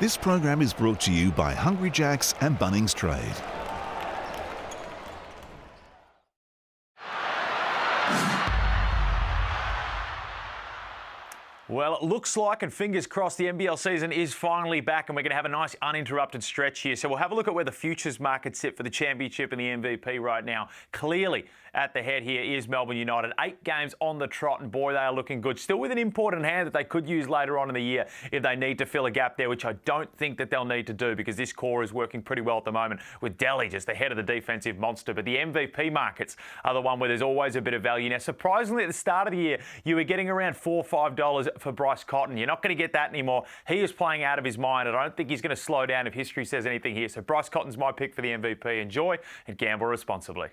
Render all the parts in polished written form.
This program is brought to you by Hungry Jack's and Bunnings Trade. Well, it looks like, and fingers crossed, the NBL season is finally back and we're going to have a nice uninterrupted stretch here. So we'll have a look at where the futures market sit for the championship and the MVP right now. Clearly, at the head here is Melbourne United. 8 games on the trot, and boy, they are looking good. Still with an important hand that they could use later on in the year if they need to fill a gap there, which I don't think that they'll need to do because this core is working pretty well at the moment with Delhi just the head of the defensive monster. But the MVP markets are the one where there's always a bit of value. Now, surprisingly, at the start of the year, you were getting around $4 or $5 for Bryce Cotton. You're not going to get that anymore. He is playing out of his mind. I don't think he's going to slow down if history says anything here. So Bryce Cotton's my pick for the MVP. Enjoy and gamble responsibly.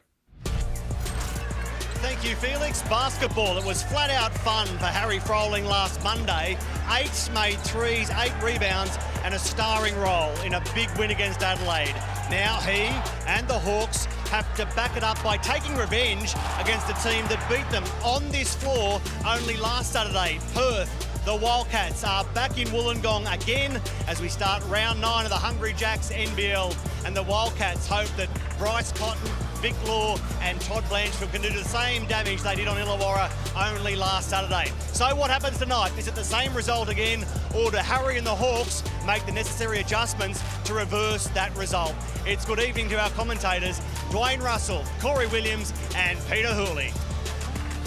Thank you, Felix. Basketball, it was flat out fun for Harry Froling last Monday. 8 made threes, 8 rebounds and a starring role in a big win against Adelaide. Now he and the Hawks have to back it up by taking revenge against a team that beat them on this floor only last Saturday. Perth. The Wildcats are back in Wollongong again as we start round 9 of the Hungry Jacks NBL, and the Wildcats hope that Bryce Cotton, Vic Law and Todd Blanchfield can do the same damage they did on Illawarra only last Saturday. So what happens tonight? Is it the same result again, or do Harry and the Hawks make the necessary adjustments to reverse that result? It's good evening to our commentators, Dwayne Russell, Corey Williams and Peter Hooley.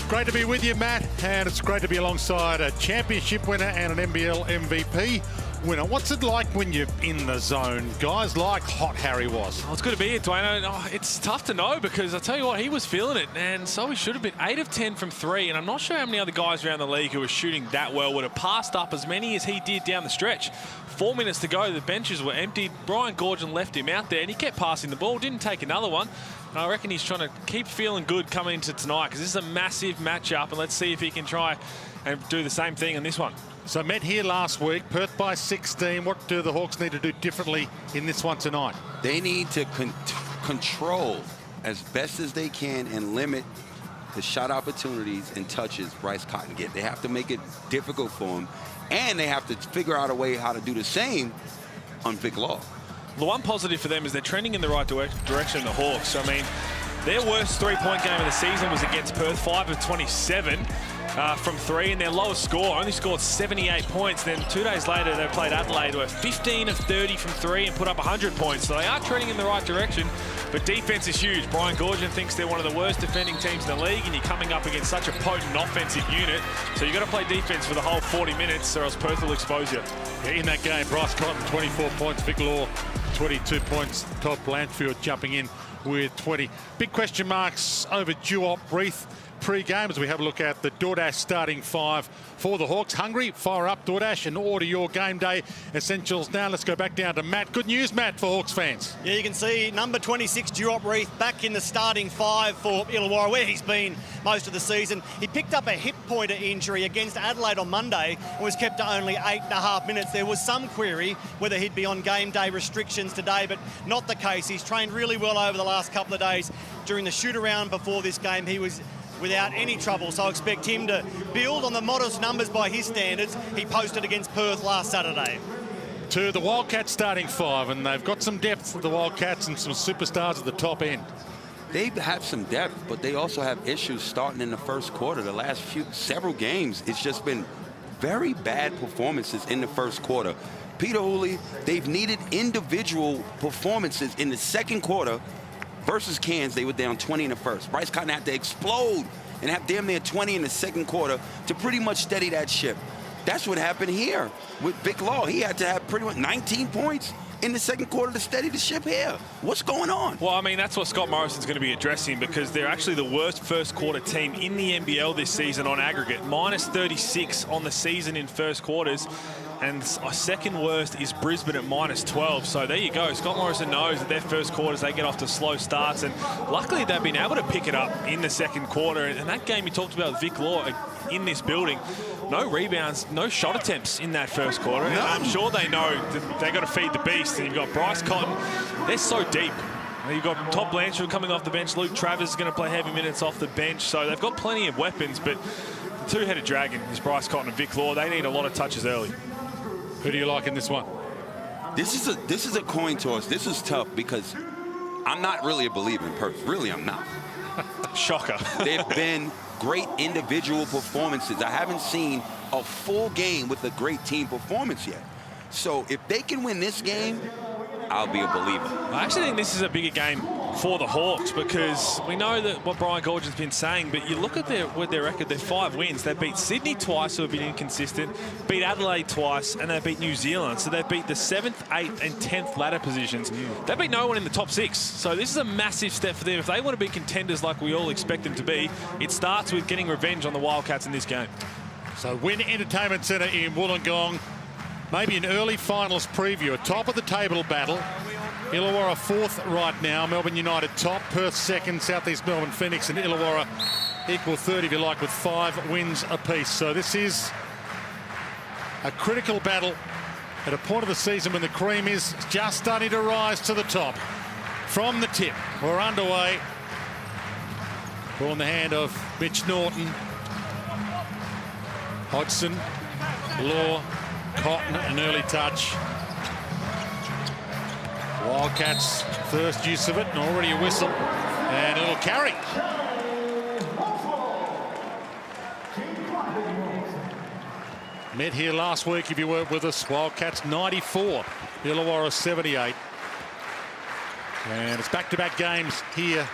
Great to be with you, Matt, and it's great to be alongside a championship winner and an NBL MVP winner. What's it like when you're in the zone, guys, like Hot Harry was? Oh, it's good to be here, Dwayne. Oh, it's tough to know because I tell you what, he was feeling it, and so he should have been. 8 of 10 from 3, and I'm not sure how many other guys around the league who were shooting that well would have passed up as many as he did down the stretch. 4 minutes to go, the benches were emptied. Brian Goorjian left him out there, and he kept passing the ball, didn't take another one. I reckon he's trying to keep feeling good coming into tonight because this is a massive matchup, and let's see if he can try and do the same thing in this one. So met here last week, Perth by 16. What do the Hawks need to do differently in this one tonight? They need to control as best as they can and limit the shot opportunities and touches Bryce Cotton get. They have to make it difficult for him, and they have to figure out a way how to do the same on Vic Law. The one positive for them is they're trending in the right direction, the Hawks. I mean, their worst three-point game of the season was against Perth, 5 of 27 from 3, and their lowest score only scored 78 points. Then 2 days later, they played Adelaide, were 15 of 30 from 3 and put up 100 points. So they are trending in the right direction, but defense is huge. Brian Goorjian thinks they're one of the worst defending teams in the league, and you're coming up against such a potent offensive unit. So you've got to play defense for the whole 40 minutes, or else Perth will expose you. In that game, Bryce Cotton, 24 points, Vic Law, 22 points, Todd Blanchfield jumping in with 20. Big question marks over Duop Reith pre-game as we have a look at the DoorDash starting 5 for the Hawks. Hungry, fire up DoorDash and order your game day essentials now. Let's go back down to Matt. Good news, Matt, for Hawks fans. Yeah, you can see number 26, Duop Reith, back in the starting 5 for Illawarra, where he's been most of the season. He picked up a hip pointer injury against Adelaide on Monday and was kept to only 8.5 minutes. There was some query whether he'd be on game day restrictions today, but not the case. He's trained really well over the last couple of days. During the shoot-around before this game, he was without any trouble, so I expect him to build on the modest numbers by his standards he posted against Perth last Saturday. To the Wildcats starting 5, and they've got some depth for the Wildcats and some superstars at the top end. They have some depth, but they also have issues starting in the first quarter. The last several games, it's just been very bad performances in the first quarter. Peter Hooley, they've needed individual performances in the second quarter. Versus Cairns, they were down 20 in the first. Bryce Cotton had to explode and have damn near 20 in the second quarter to pretty much steady that ship. That's what happened here with Vic Law. He had to have pretty much 19 points in the second quarter to steady the ship here. What's going on? Well, I mean, that's what Scott Morrison's going to be addressing because they're actually the worst first quarter team in the NBL this season on aggregate. Minus 36 on the season in first quarters. And second worst is Brisbane at minus 12. So there you go. Scott Morrison knows that their first quarters, they get off to slow starts. And luckily, they've been able to pick it up in the second quarter. And that game you talked about, Vic Law in this building, no rebounds, no shot attempts in that first quarter. And I'm sure they know that they've got to feed the beast. And you've got Bryce Cotton. They're so deep. You've got Todd Blanchfield coming off the bench. Luke Travers is going to play heavy minutes off the bench. So they've got plenty of weapons. But the two-headed dragon is Bryce Cotton and Vic Law. They need a lot of touches early. Who do you like in this one? This is a coin toss. This is tough because I'm not really a believer in Perth. Really, I'm not. Shocker. They've been great individual performances. I haven't seen a full game with a great team performance yet. So if they can win this game, I'll be a believer. I actually think this is a bigger game for the Hawks because we know that what Brian Gorge has been saying, but you look at their record, they're 5 wins. They beat Sydney twice, who have been inconsistent, beat Adelaide twice, and they beat New Zealand. So they beat the 7th, 8th, and 10th ladder positions. They beat no one in the top 6. So this is a massive step for them. If they want to be contenders like we all expect them to be, it starts with getting revenge on the Wildcats in this game. So Wynn Entertainment Centre in Wollongong. Maybe an early finals preview. A top of the table battle. Illawarra 4th right now. Melbourne United top. Perth 2nd. Southeast Melbourne, Phoenix and Illawarra equal 3rd, if you like, with 5 wins apiece. So this is a critical battle at a point of the season when the cream is just starting to rise to the top. From the tip, we're underway. Ball in the hand of Mitch Norton. Hodgson, Law, Cotton, an early touch. Wildcats first use of it, and already a whistle and a little carry. Met here last week, if you weren't with us. Wildcats 94, Illawarra 78. And it's back-to-back games here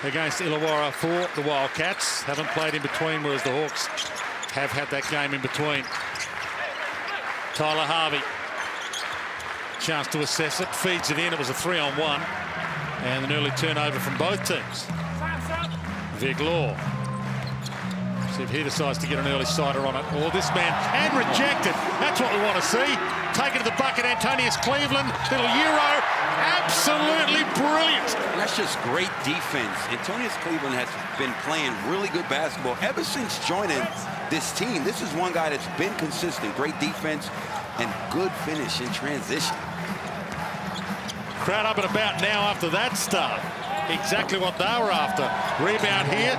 against Illawarra for the Wildcats. Haven't played in between, whereas the Hawks have had that game in between. Tyler Harvey, chance to assess it, feeds it in. It was a 3-on-1, and an early turnover from both teams. Vic Law. See if he decides to get an early sider on it. Or this man, and rejected. That's what we want to see. Take it to the bucket, Antonius Cleveland. Little Euro. Absolutely brilliant. And that's just great defense. Antonius Cleveland has been playing really good basketball ever since joining this team. This is one guy that's been consistent. Great defense and good finish in transition. Crowd up and about now after that start. Exactly what they were after. Rebound here.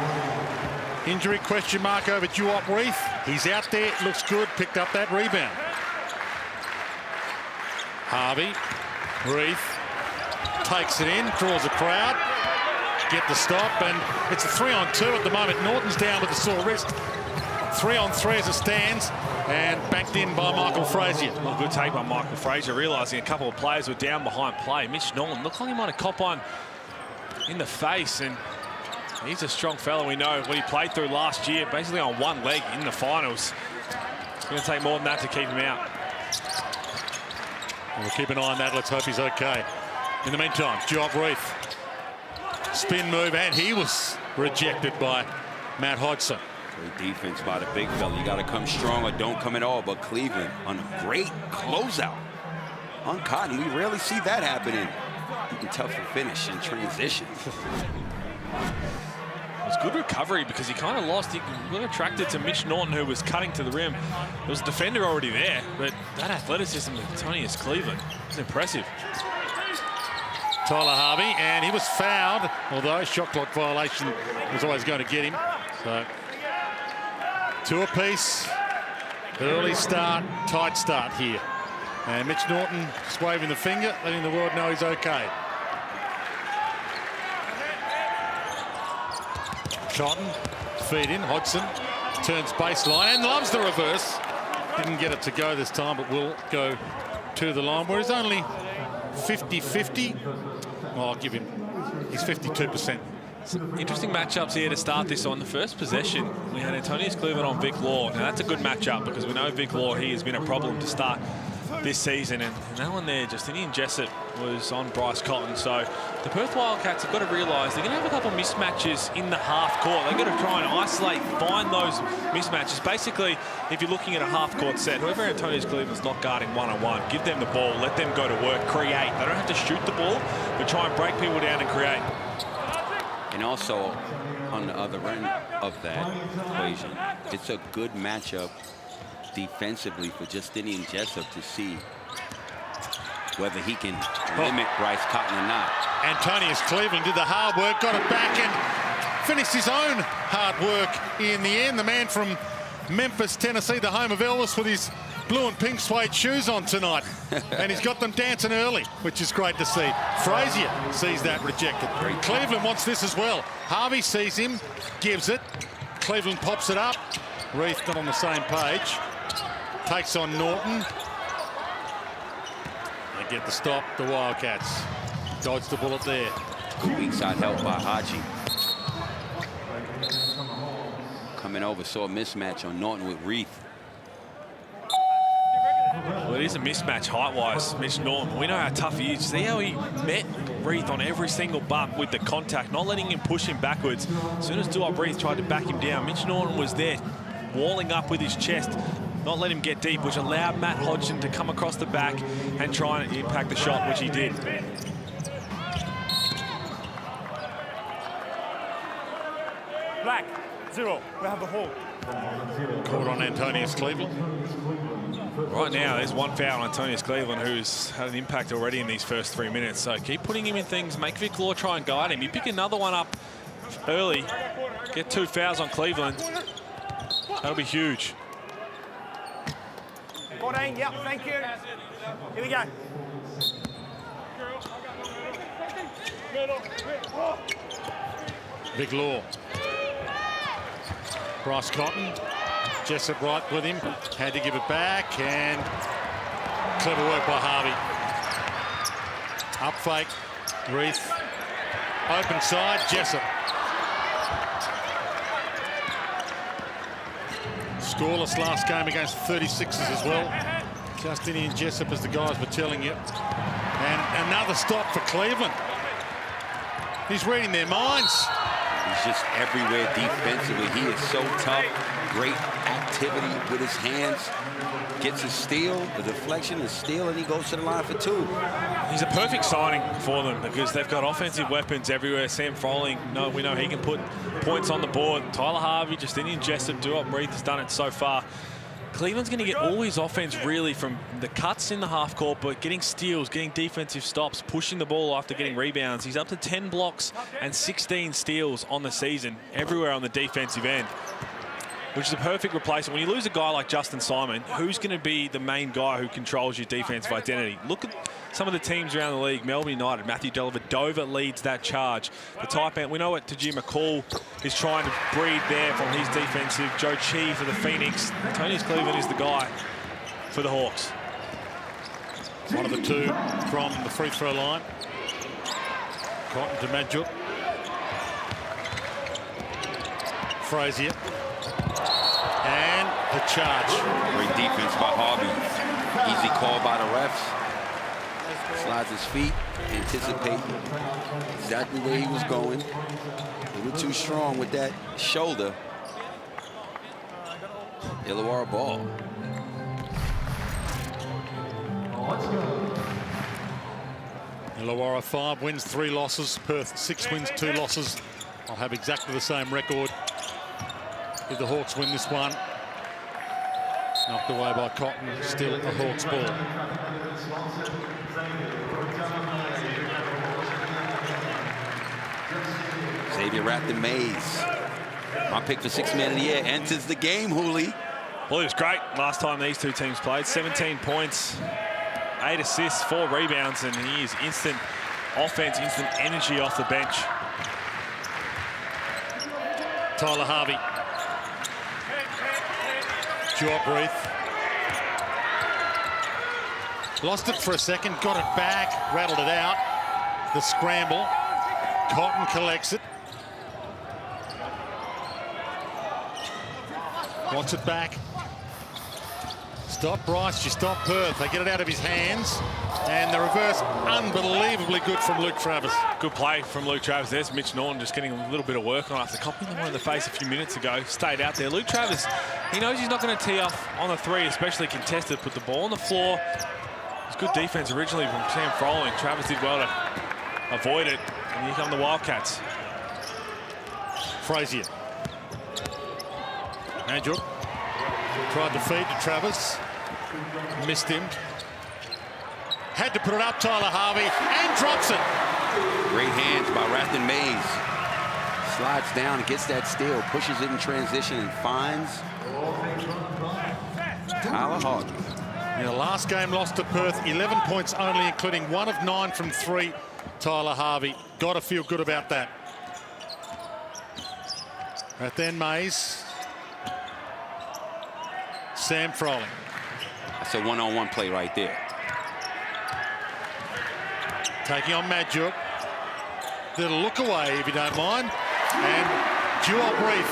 Injury question mark over Duop Reith. He's out there, looks good, picked up that rebound. Harvey, Reith takes it in, draws a crowd, get the stop, and it's a 3-on-2 at the moment. Norton's down with a sore wrist. 3-on-3 as it stands, and backed in by Michael Frazier. Well, good take by Michael Frazier, realising a couple of players were down behind play. Mitch Norton looked like he might have copped one in the face, and he's a strong fellow. We know what he played through last year, basically on one leg in the finals. It's going to take more than that to keep him out. We'll keep an eye on that. Let's hope he's okay. In the meantime, Duop Reith. Spin move, and he was rejected by Matt Hodgson. Great defense by the big fella. You got to come strong or don't come at all. But Cleveland on a great closeout on Cotton. We rarely see that happening. Tough to finish in transition. It was good recovery because he kind of lost. He got attracted to Mitch Norton, who was cutting to the rim. There was a defender already there, but that athleticism of Antonius Cleveland is impressive. Tyler Harvey, and he was fouled, although shot clock violation was always going to get him. So 2 apiece. Early start, tight start here. And Mitch Norton just waving the finger, letting the world know he's okay. Cotton, feed in, Hodgson turns baseline and loves the reverse. Didn't get it to go this time, but will go to the line, where he's only 50-50. Well, I'll give him, he's 52%. Some interesting matchups here to start this on. The first possession, we had Antonius Cleveland on Vic Law. Now, that's a good matchup because we know Vic Law, he has been a problem to start this season. And that one there, Justinian Jessup was on Bryce Cotton. So the Perth Wildcats have got to realise they're going to have a couple of mismatches in the half court. They've got to try and isolate, find those mismatches. Basically, if you're looking at a half court set, whoever Antonius Cleveland's not guarding one-on-one, give them the ball, let them go to work, create. They don't have to shoot the ball, but try and break people down and create. And also, on the other end of that equation, it's a good matchup defensively for Justinian Jessup to see whether he can limit Bryce Cotton or not. Antonius Cleveland did the hard work, got it back and finished his own hard work in the end. The man from Memphis, Tennessee, the home of Elvis, with his blue and pink suede shoes on tonight. And he's got them dancing early, which is great to see. Frazier sees that rejected. Cleveland wants this as well. Harvey sees him, gives it. Cleveland pops it up. Reith not on the same page. Takes on Norton. They get the stop, the Wildcats. Dodged the bullet there. Weak side help by Haji. Coming over, saw a mismatch on Norton with Reith. Well, it is a mismatch height-wise, Mitch Norton. We know how tough he is. See how he met Reith on every single bump with the contact, not letting him push him backwards. As soon as Duop Reith tried to back him down, Mitch Norton was there, walling up with his chest, not let him get deep, which allowed Matt Hodgson to come across the back and try and impact the shot, which he did. Black, 0. We have the hold. Caught on Antonius Cleveland. Right now, there's one foul on Antonius Cleveland, who's had an impact already in these first 3 minutes. So keep putting him in things. Make Vic Law try and guide him. You pick another one up early, get 2 fouls on Cleveland. That'll be huge. 14, yep, thank you. Here we go. Vic Law. Bryce Cotton. Jessup right with him. Had to give it back, and clever work by Harvey. Up fake. Reith. Open side. Jessup. Scoreless last game against 36ers as well. Justinian Jessup, as the guys were telling you. And another stop for Cleveland. He's reading their minds. He's just everywhere defensively. He is so tough. Great activity with his hands. Gets a steal, the deflection, a steal, and he goes to the line for 2. He's a perfect signing for them because they've got offensive weapons everywhere. Sam Froling, we know he can put points on the board. Tyler Harvey, Justinian Jessup, Duop Reith has done it so far. Cleveland's going to get all his offense really from the cuts in the half court, but getting steals, getting defensive stops, pushing the ball after getting rebounds. He's up to 10 blocks and 16 steals on the season, everywhere on the defensive end, which is a perfect replacement. When you lose a guy like Justin Simon, who's going to be the main guy who controls your defensive identity? Look at some of the teams around the league. Melbourne United, Matthew Dellavedova leads that charge. The type end, we know what Tajir McCall is trying to breed there from his defensive. Joe Chi for the Phoenix. Antonius Cleveland is the guy for the Hawks. One of the 2 from the free throw line. Cotton to Madjuk. Frazier. And the charge. Great defense by Harvey. Easy call by the refs. Slides his feet, anticipate exactly where he was going. A little too strong with that shoulder. Illawarra ball. Illawarra 5 wins, 3 losses. Perth 6 wins, 2 losses. I'll have exactly the same record if the Hawks win this one. Knocked away by Cotton, still a Hawks ball. Xavier Rapton Mays. My pick for 6th man of the year enters the game, Hooley. Well, he was great last time these 2 teams played. 17 points, 8 assists, 4 rebounds, and he is instant offense, instant energy off the bench. Tyler Harvey. Duop Reith. Lost it for a second, got it back, rattled it out. The scramble. Cotton collects it. Wants it back. Stop Bryce, you stop Perth. They get it out of his hands. And the reverse, unbelievably good from Luke Travis. Good play from Luke Travis. There's Mitch Norton just getting a little bit of work on after copying the one in the face a few minutes ago. Stayed out there. Luke Travis, he knows he's not going to tee off on the 3, especially contested. Put the ball on the floor. It's good defense originally from Sam Froling. Travis did well to avoid it. And here come the Wildcats. Frazier. Madjuk tried to feed to Travis. Missed him. Had to put it up, Tyler Harvey, and drops it. Great hands by Rapton Mays. Slides down and gets that steal, pushes it in transition and finds Tyler Harvey. Yeah, last game lost to Perth, 11 points only, including 1 of 9 from 3. Tyler Harvey. Got to feel good about that. But then Mays. Sam Froling. That's a one-on-one play right there. Taking on Madjuk. Little look away, if you don't mind. And Duop Reef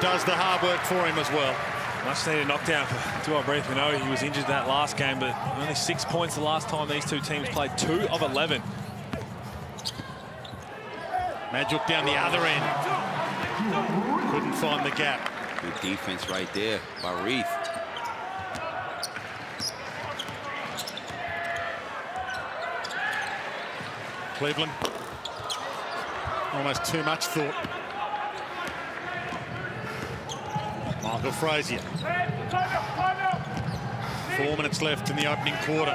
does the hard work for him as well. Much needed knockdown for Duop Reef. We know he was injured that last game, but only 6 points the last time these two teams played. 2 of 11. Madjuk down the other end. Couldn't find the gap. Good defense right there by Reef. Cleveland. Almost too much thought. Michael Frazier. 4 minutes left in the opening quarter.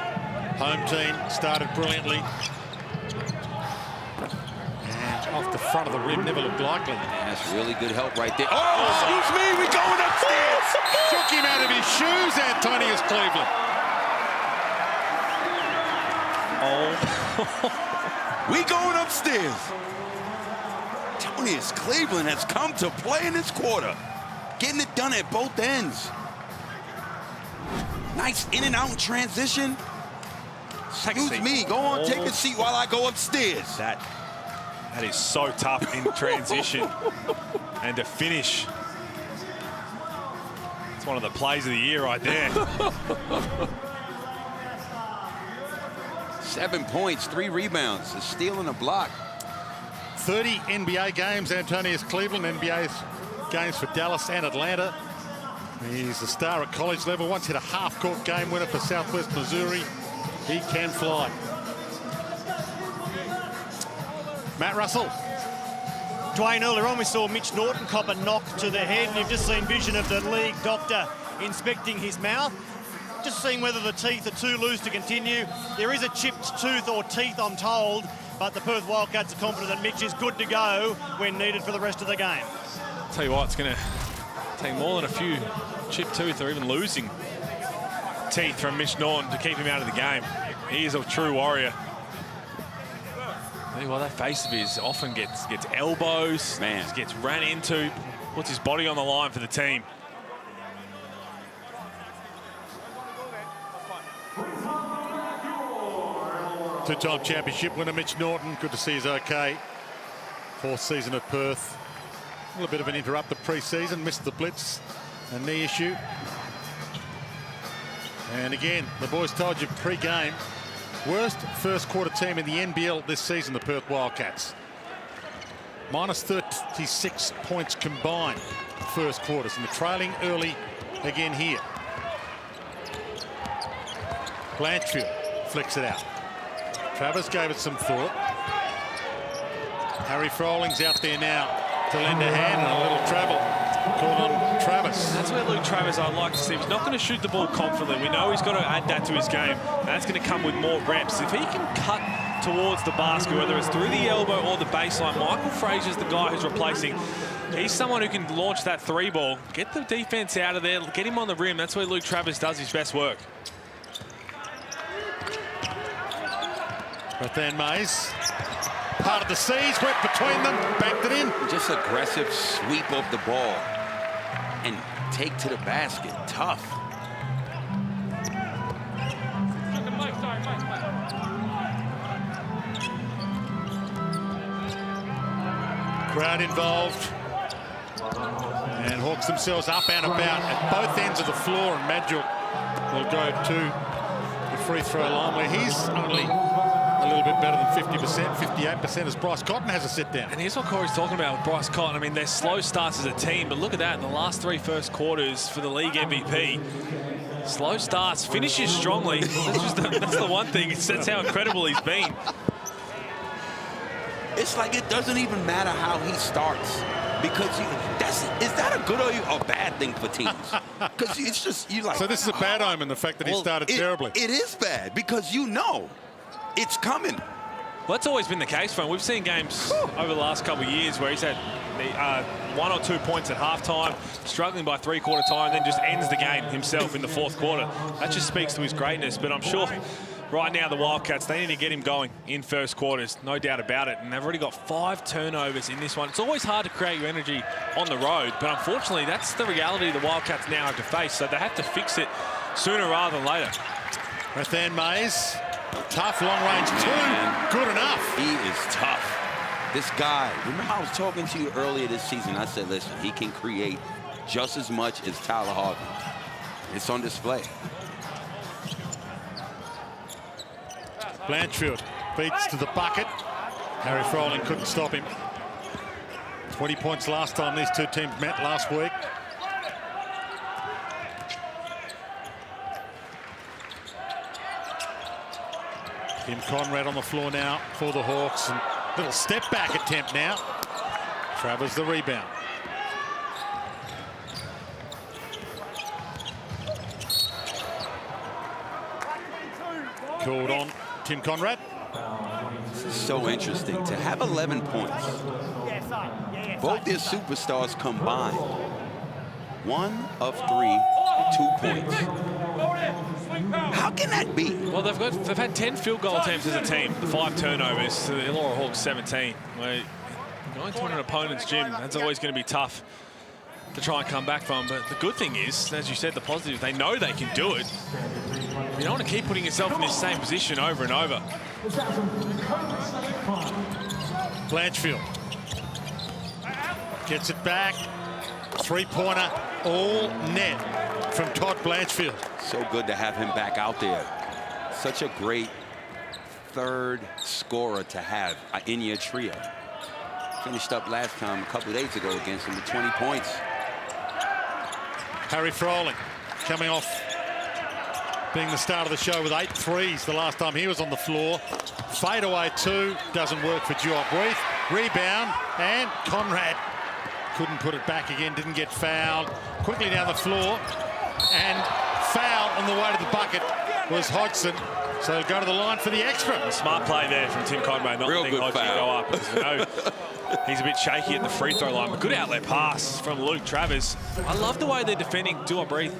Home team started brilliantly. And off the front of the rim, never looked likely. That's really good help right there. Oh, excuse me, we're going upstairs. Shook him out of his shoes, Antonius Cleveland. We going upstairs. Antonius Cleveland has come to play in this quarter. Getting it done at both ends. Nice in and out transition. Excuse me, go on, take a seat while I go upstairs. That is so tough in transition. And to finish. It's one of the plays of the year right there. 7 points, 3 rebounds, a steal and a block. 30 NBA games, Antonius Cleveland. NBA games for Dallas and Atlanta. He's a star at college level. Once hit a half-court game winner for Southwest Missouri. He can fly. Matt Russell. Dwayne, earlier on we saw Mitch Norton cop a knock to the head, and you've just seen vision of the league doctor inspecting his mouth. Just seeing whether the teeth are too loose to continue. There is a chipped tooth or teeth, I'm told, but the Perth Wildcats are confident that Mitch is good to go when needed for the rest of the game. I'll tell you what, it's going to take more than a few chipped tooth or even losing teeth from Mitch Norton to keep him out of the game. He is a true warrior. Well, that face of his often gets elbows, just gets ran into, puts his body on the line for the team. Two-time championship winner Mitch Norton. Good to see he's okay. 4th season at Perth. A little bit of an interrupted pre-season. Missed the blitz. A knee issue. And again, the boys told you pre-game. Worst first quarter team in the NBL this season, the Perth Wildcats. Minus 36 points combined first quarters. And they're trailing early again here. Blanchfield flicks it out. Travis gave it some thought. Harry Froling's out there now to lend a hand, and a little travel called on Travis. That's where Luke Travis I'd like to see. He's not going to shoot the ball confidently. We know he's got to add that to his game. That's going to come with more reps. If he can cut towards the basket, whether it's through the elbow or the baseline, Michael Frazier's the guy who's replacing. He's someone who can launch that 3-ball, get the defense out of there, get him on the rim. That's where Luke Travis does his best work. But then Mays, part of the seas, went between them, banked it in. Just aggressive sweep of the ball and take to the basket. Tough. Crowd involved. And Hawks themselves up and about at both ends of the floor, and Madjuk will go to the free throw line where he's only a little bit better than 50%, 58% as Bryce Cotton has a sit down. And here's what Corey's talking about with Bryce Cotton. I mean, they're slow starts as a team, but look at that in the last 3 first quarters for the league MVP. Slow starts, finishes strongly. That's the one thing. That's how incredible he's been. It's like it doesn't even matter how he starts, because is that a good or a bad thing for teams? Because it's just you like. So this is a bad omen, the fact that he started terribly. It is bad because you know it's coming. Well, that's always been the case for him. We've seen games over the last couple of years where he's had 1 or 2 points at halftime, struggling by three-quarter time, then just ends the game himself in the fourth quarter. That just speaks to his greatness. But I'm sure right now the Wildcats, they need to get him going in first quarters, no doubt about it. And they've already got 5 turnovers in this one. It's always hard to create your energy on the road, but unfortunately that's the reality the Wildcats now have to face. So they have to fix it sooner rather than later. Rathan Mays, tough long range two, good enough. He is tough. This guy, remember I was talking to you earlier this season, I said, listen, he can create just as much as Tyler Harvey. It's on display. Blanchfield beats to the bucket. Harry Froling couldn't stop him. 20 points last time these two teams met last week. Tim Conrad on the floor now for the Hawks. And little step back attempt now. Travers the rebound. Called on Tim Conrad. This is so interesting to have 11 points. Both their superstars combined. 1 of 3, 2 points. How can that be? Well, they've had 10 field goal attempts as a team, the 5 turnovers to the Illawarra Hawks 17. Where going to an opponent's gym, that's always going to be tough to try and come back from. But the good thing is, as you said, the positive, they know they can do it. You don't want to keep putting yourself in this same position over and over. Blanchfield gets it back. Three-pointer, all net from Todd Blanchfield. So good to have him back out there. Such a great third scorer to have in your trio. Finished up last time a couple of days ago against him with 20 points. Harry Froling coming off being the start of the show with 8 threes the last time he was on the floor. Fadeaway 2 doesn't work for Duop Reith. Rebound, and Conrad couldn't put it back again, didn't get fouled. Quickly down the floor, and foul on the way to the bucket was Hodgson. So go to the line for the extra. A smart play there from Tim Conrad, not letting Hodgson go up. You know, he's a bit shaky at the free throw line, but good outlet pass from Luke Travers. I love the way they're defending Duop Reith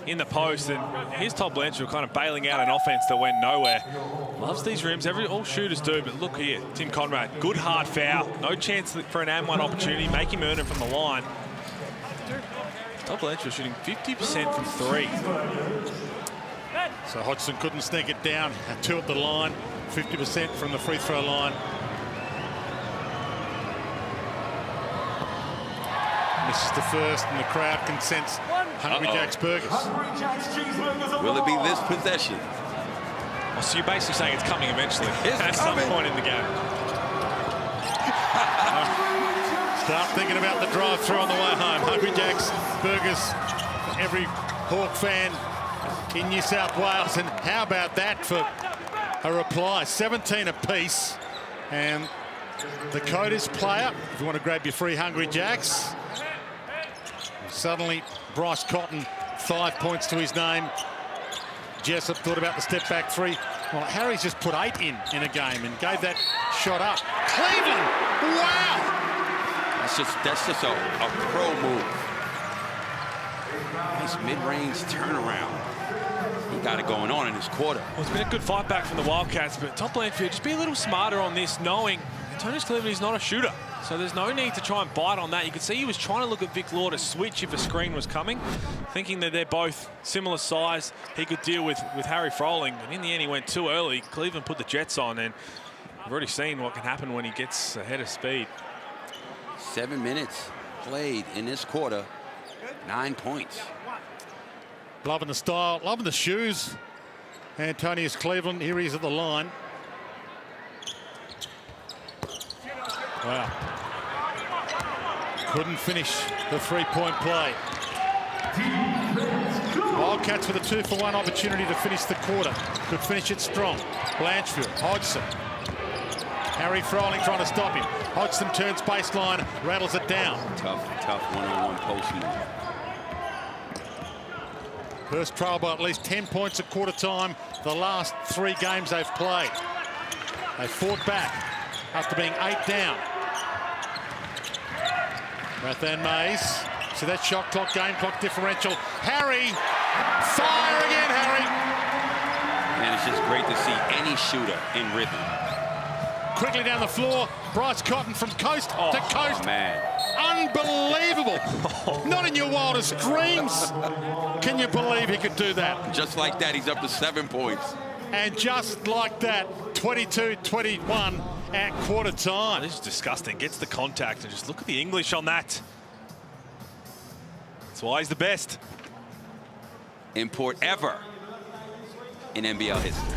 in the post, and here's Todd Blanchfield kind of bailing out an offense that went nowhere. Loves these rims, all shooters do, but look here, Tim Conrad, good hard foul, no chance for an and one opportunity, make him earn it from the line. Todd Blanchfield shooting 50% from 3. So Hodgson couldn't sneak it down. 2 at the line, 50% from the free throw line. Misses the first, and the crowd can sense Hungry Jack's Burgers. Will it be this possession? Oh, so you're basically saying it's coming eventually at some point in the game. Start thinking about the drive-through on the way home. Hungry Jack's Burgers for every Hawk fan in New South Wales. And how about that for a reply? 17 apiece. And the Codas player, if you want to grab your free Hungry Jacks. Suddenly, Bryce Cotton, 5 points to his name. Jessup thought about the step-back 3. Well, Harry's just put 8 in a game and gave that shot up. Cleveland, wow! That's just a pro move. Nice mid-range turnaround. He got it going on in this quarter. Well, it's been a good fight back from the Wildcats, but Todd Blanchfield, just be a little smarter on this, knowing Antonius Cleveland is not a shooter. So there's no need to try and bite on that. You could see he was trying to look at Vic Law to switch if a screen was coming, thinking that they're both similar size. He could deal with Harry Froling, and in the end he went too early. Cleveland put the Jets on, and we've already seen what can happen when he gets ahead of speed. 7 minutes played in this quarter, 9 points. Loving the style, loving the shoes. Antonius Cleveland, here he is at the line. Wow. Couldn't finish the three-point play. Wildcats with a 2-for-1 opportunity to finish the quarter. Could finish it strong. Blanchfield, Hodgson. Harry Froling trying to stop him. Hodgson turns baseline, rattles it down. Tough one-on-one post move. First trail by at least 10 points at quarter time. The last 3 games they've played. They fought back after being 8 down. Rathan Mays. See that shot clock, game clock differential. Harry, fire again, Harry. And it's just great to see any shooter in rhythm. Quickly down the floor, Bryce Cotton from coast to coast. Man. Unbelievable. Not in your wildest dreams. Can you believe he could do that? Just like that, he's up to 7 points. And just like that, 22-21 at quarter time. This is disgusting. Gets the contact and just look at the English on that. That's why he's the best. Import ever in NBL history.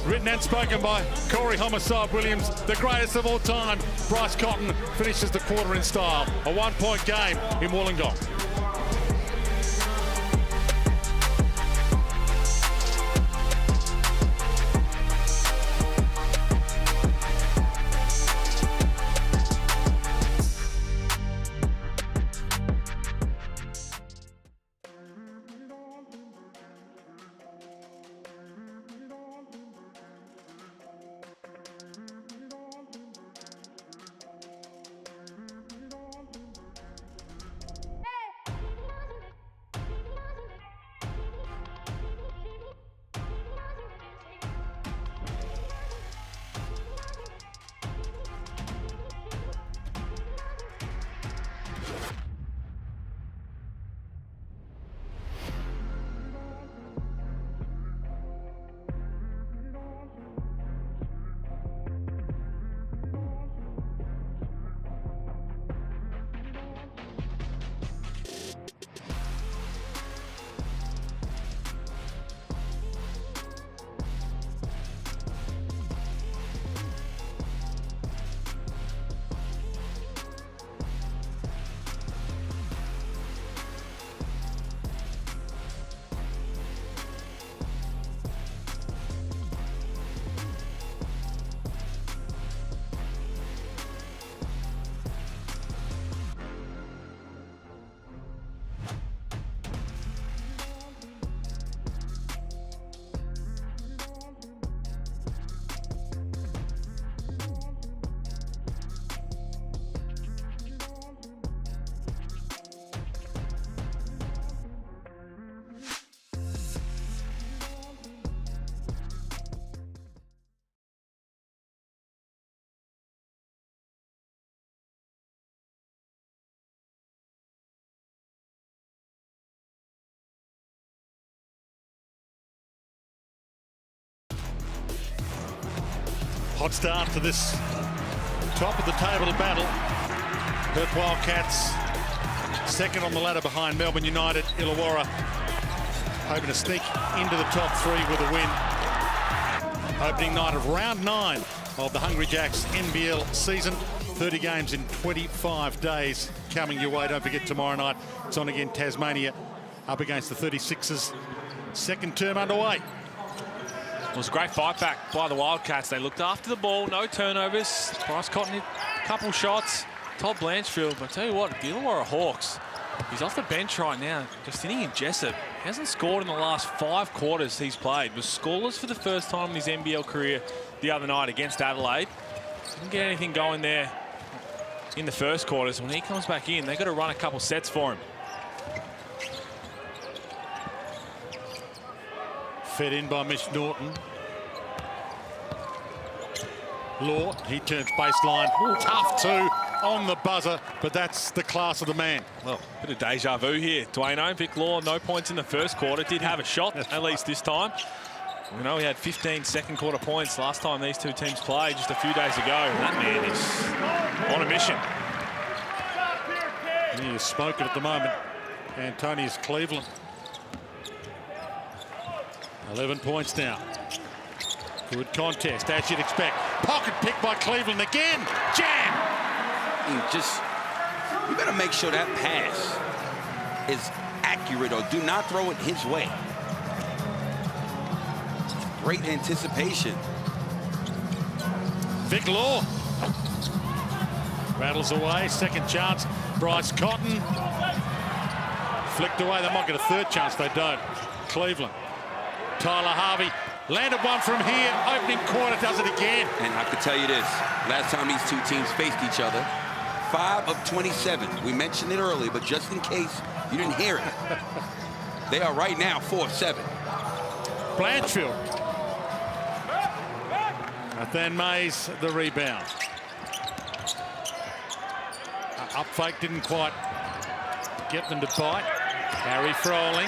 Written and spoken by Corey Homicide Williams, the greatest of all time. Bryce Cotton finishes the quarter in style. A 1-point game in Wollongong. Hot start to this top of the table battle. Perth Wildcats second on the ladder behind Melbourne United. Illawarra hoping to sneak into the top 3 with a win. Opening night of round 9 of the Hungry Jacks NBL season. 30 games in 25 days coming your way. Don't forget tomorrow night it's on again, Tasmania up against the 36ers. Second term underway. It was a great fight back by the Wildcats. They looked after the ball, no turnovers. Bryce Cotton hit a couple shots. Todd Blanchfield, but I tell you what, the Illawarra Hawks, he's off the bench right now. Justinian Jessup hasn't scored in the last 5 quarters he's played. Was scoreless for the first time in his NBL career the other night against Adelaide. Didn't get anything going there in the first quarters. When he comes back in, they've got to run a couple sets for him. Fed in by Mitch Norton. Law, he turns baseline. Tough too on the buzzer, but that's the class of the man. Well, bit of deja vu here. Dwayne, Vic Law, no points in the first quarter. Did have a shot, at least this time. We know he had 15 second quarter points last time these two teams played just a few days ago. That man is on a mission. He is smoking at the moment. Antonius Cleveland. 11 points now. Good contest, as you'd expect. Pocket pick by Cleveland again. Jam! You better make sure that pass is accurate or do not throw it his way. Great anticipation. Vic Law rattles away. Second chance. Bryce Cotton flicked away. They might get a third chance. They don't. Cleveland. Tyler Harvey Landed one from here. Opening quarter does it again. And I can tell you this, last time these two teams faced each other, 5 of 27. We mentioned it earlier, but just in case you didn't hear it, they are right now 4 of 7. Blanchfield. And then Mays the rebound. Up fake didn't quite get them to bite. Harry Froling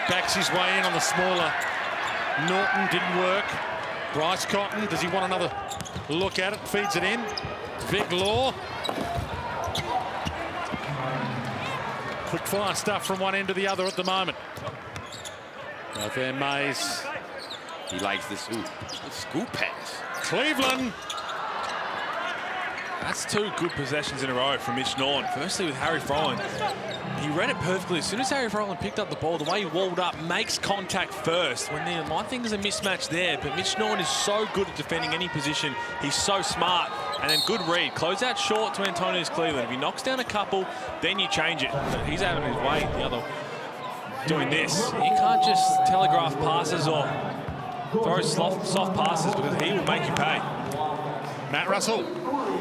backs his way in on the smaller Norton, didn't work. Bryce Cotton, does he want another look at it? Feeds it in. Vic Law. Quick fire stuff from one end to the other at the moment. Out there, Mays. He likes this scoop pass. Cleveland. That's 2 good possessions in a row from Mitch Norton. Firstly with Harry Froling. He read it perfectly. As soon as Harry Froling picked up the ball, the way he walled up, makes contact first. When I think there's a mismatch there, but Mitch Norton is so good at defending any position. He's so smart. And then good read. Close out short to Antonius Cleveland. If he knocks down a couple, then you change it. But he's having his way. The other doing this. You can't just telegraph passes or throw soft passes because he will make you pay. Matt Russell.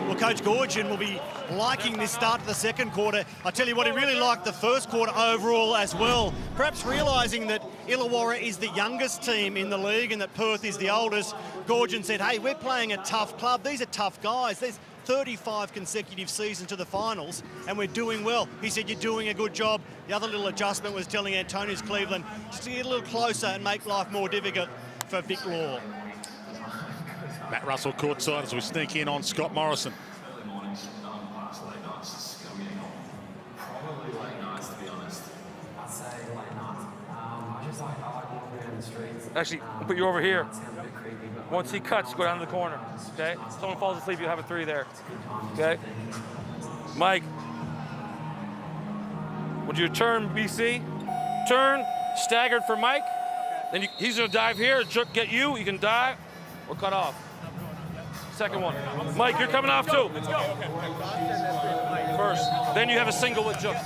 Well, Coach Gorgian will be liking this start to the second quarter. I tell you what, he really liked the first quarter overall as well. Perhaps realising that Illawarra is the youngest team in the league and that Perth is the oldest. Gorgian said, hey, we're playing a tough club. These are tough guys. There's 35 consecutive seasons to the finals and we're doing well. He said, you're doing a good job. The other little adjustment was telling Antonius Cleveland just to get a little closer and make life more difficult for Vic Law. Matt Russell courtside as we sneak in on Scott Morrison. Actually, I'll put you over here. Once he cuts, go down to the corner, okay? If someone falls asleep, you'll have a 3 there, okay? Mike, would you turn, BC? Turn, staggered for Mike. Then he's gonna dive here, get you can dive or cut off. Second one. Mike, you're coming off too. First, then you have a single with Jook.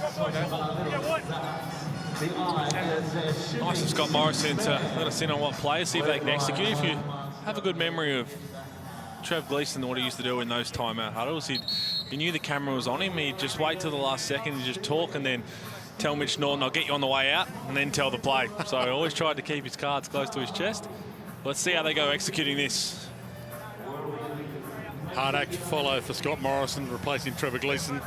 Nice of Scott Morrison to let us in on what players, see if they can execute. If you have a good memory of Trev Gleeson, what he used to do in those timeout huddles, he knew the camera was on him. He'd just wait till the last second and just talk and then tell Mitch Norton, I'll get you on the way out, and then tell the play. So he always tried to keep his cards close to his chest. Let's see how they go executing this. Hard act to follow for Scott Morrison, replacing Trevor Gleeson,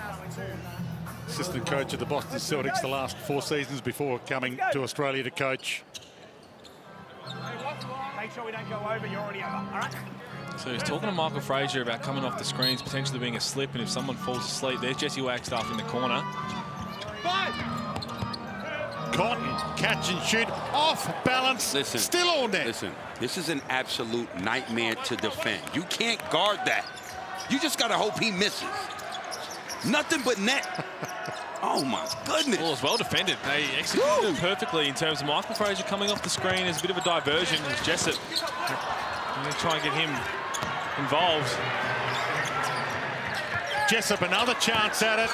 assistant coach of the Boston Celtics the last 4 seasons before coming to Australia to coach. Make sure we don't go over, you're already over, all right? So he's talking to Michael Frazier about coming off the screens, potentially being a slip, and if someone falls asleep, there's Jesse Wagstaff in the corner. Cotton, catch and shoot, off balance, Listen, still on net. Listen, this is an absolute nightmare to defend. You can't guard that. You just got to hope he misses. Nothing but net. Oh, my goodness. Well, it's well defended. They executed it perfectly in terms of Michael Frazier coming off the screen as a bit of a diversion. It was Jessup. I'm going to try and get him involved. Jessup, another chance at it.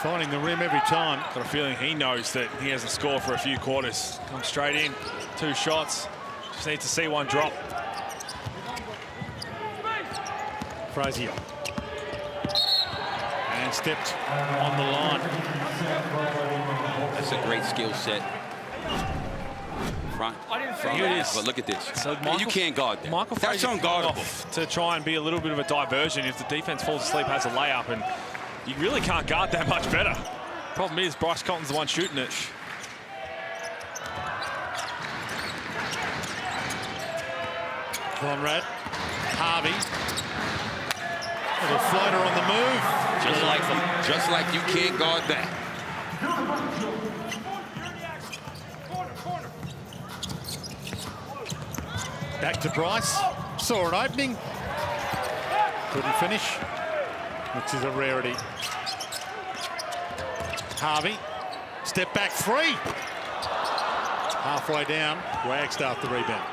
Finding the rim every time. Got a feeling he knows that he hasn't scored for a few quarters. Come straight in, 2 shots. Just need to see one drop. Frazier. And stepped on the line. That's a great skill set. Front, Here it is. But look at this. So You can't guard that. Michael That's Frazier unguardable. off to try and be a little bit of a diversion. If the defense falls asleep, has a layup, and you really can't guard that much better. Problem is, Bryce Cotton's the one shooting it. Conrad, Harvey. Little floater on the move. Just like you can't guard that. Back to Bryce. Saw an opening. Couldn't finish, which is a rarity. Harvey. Step back 3. Halfway down. Wagstaff the rebound.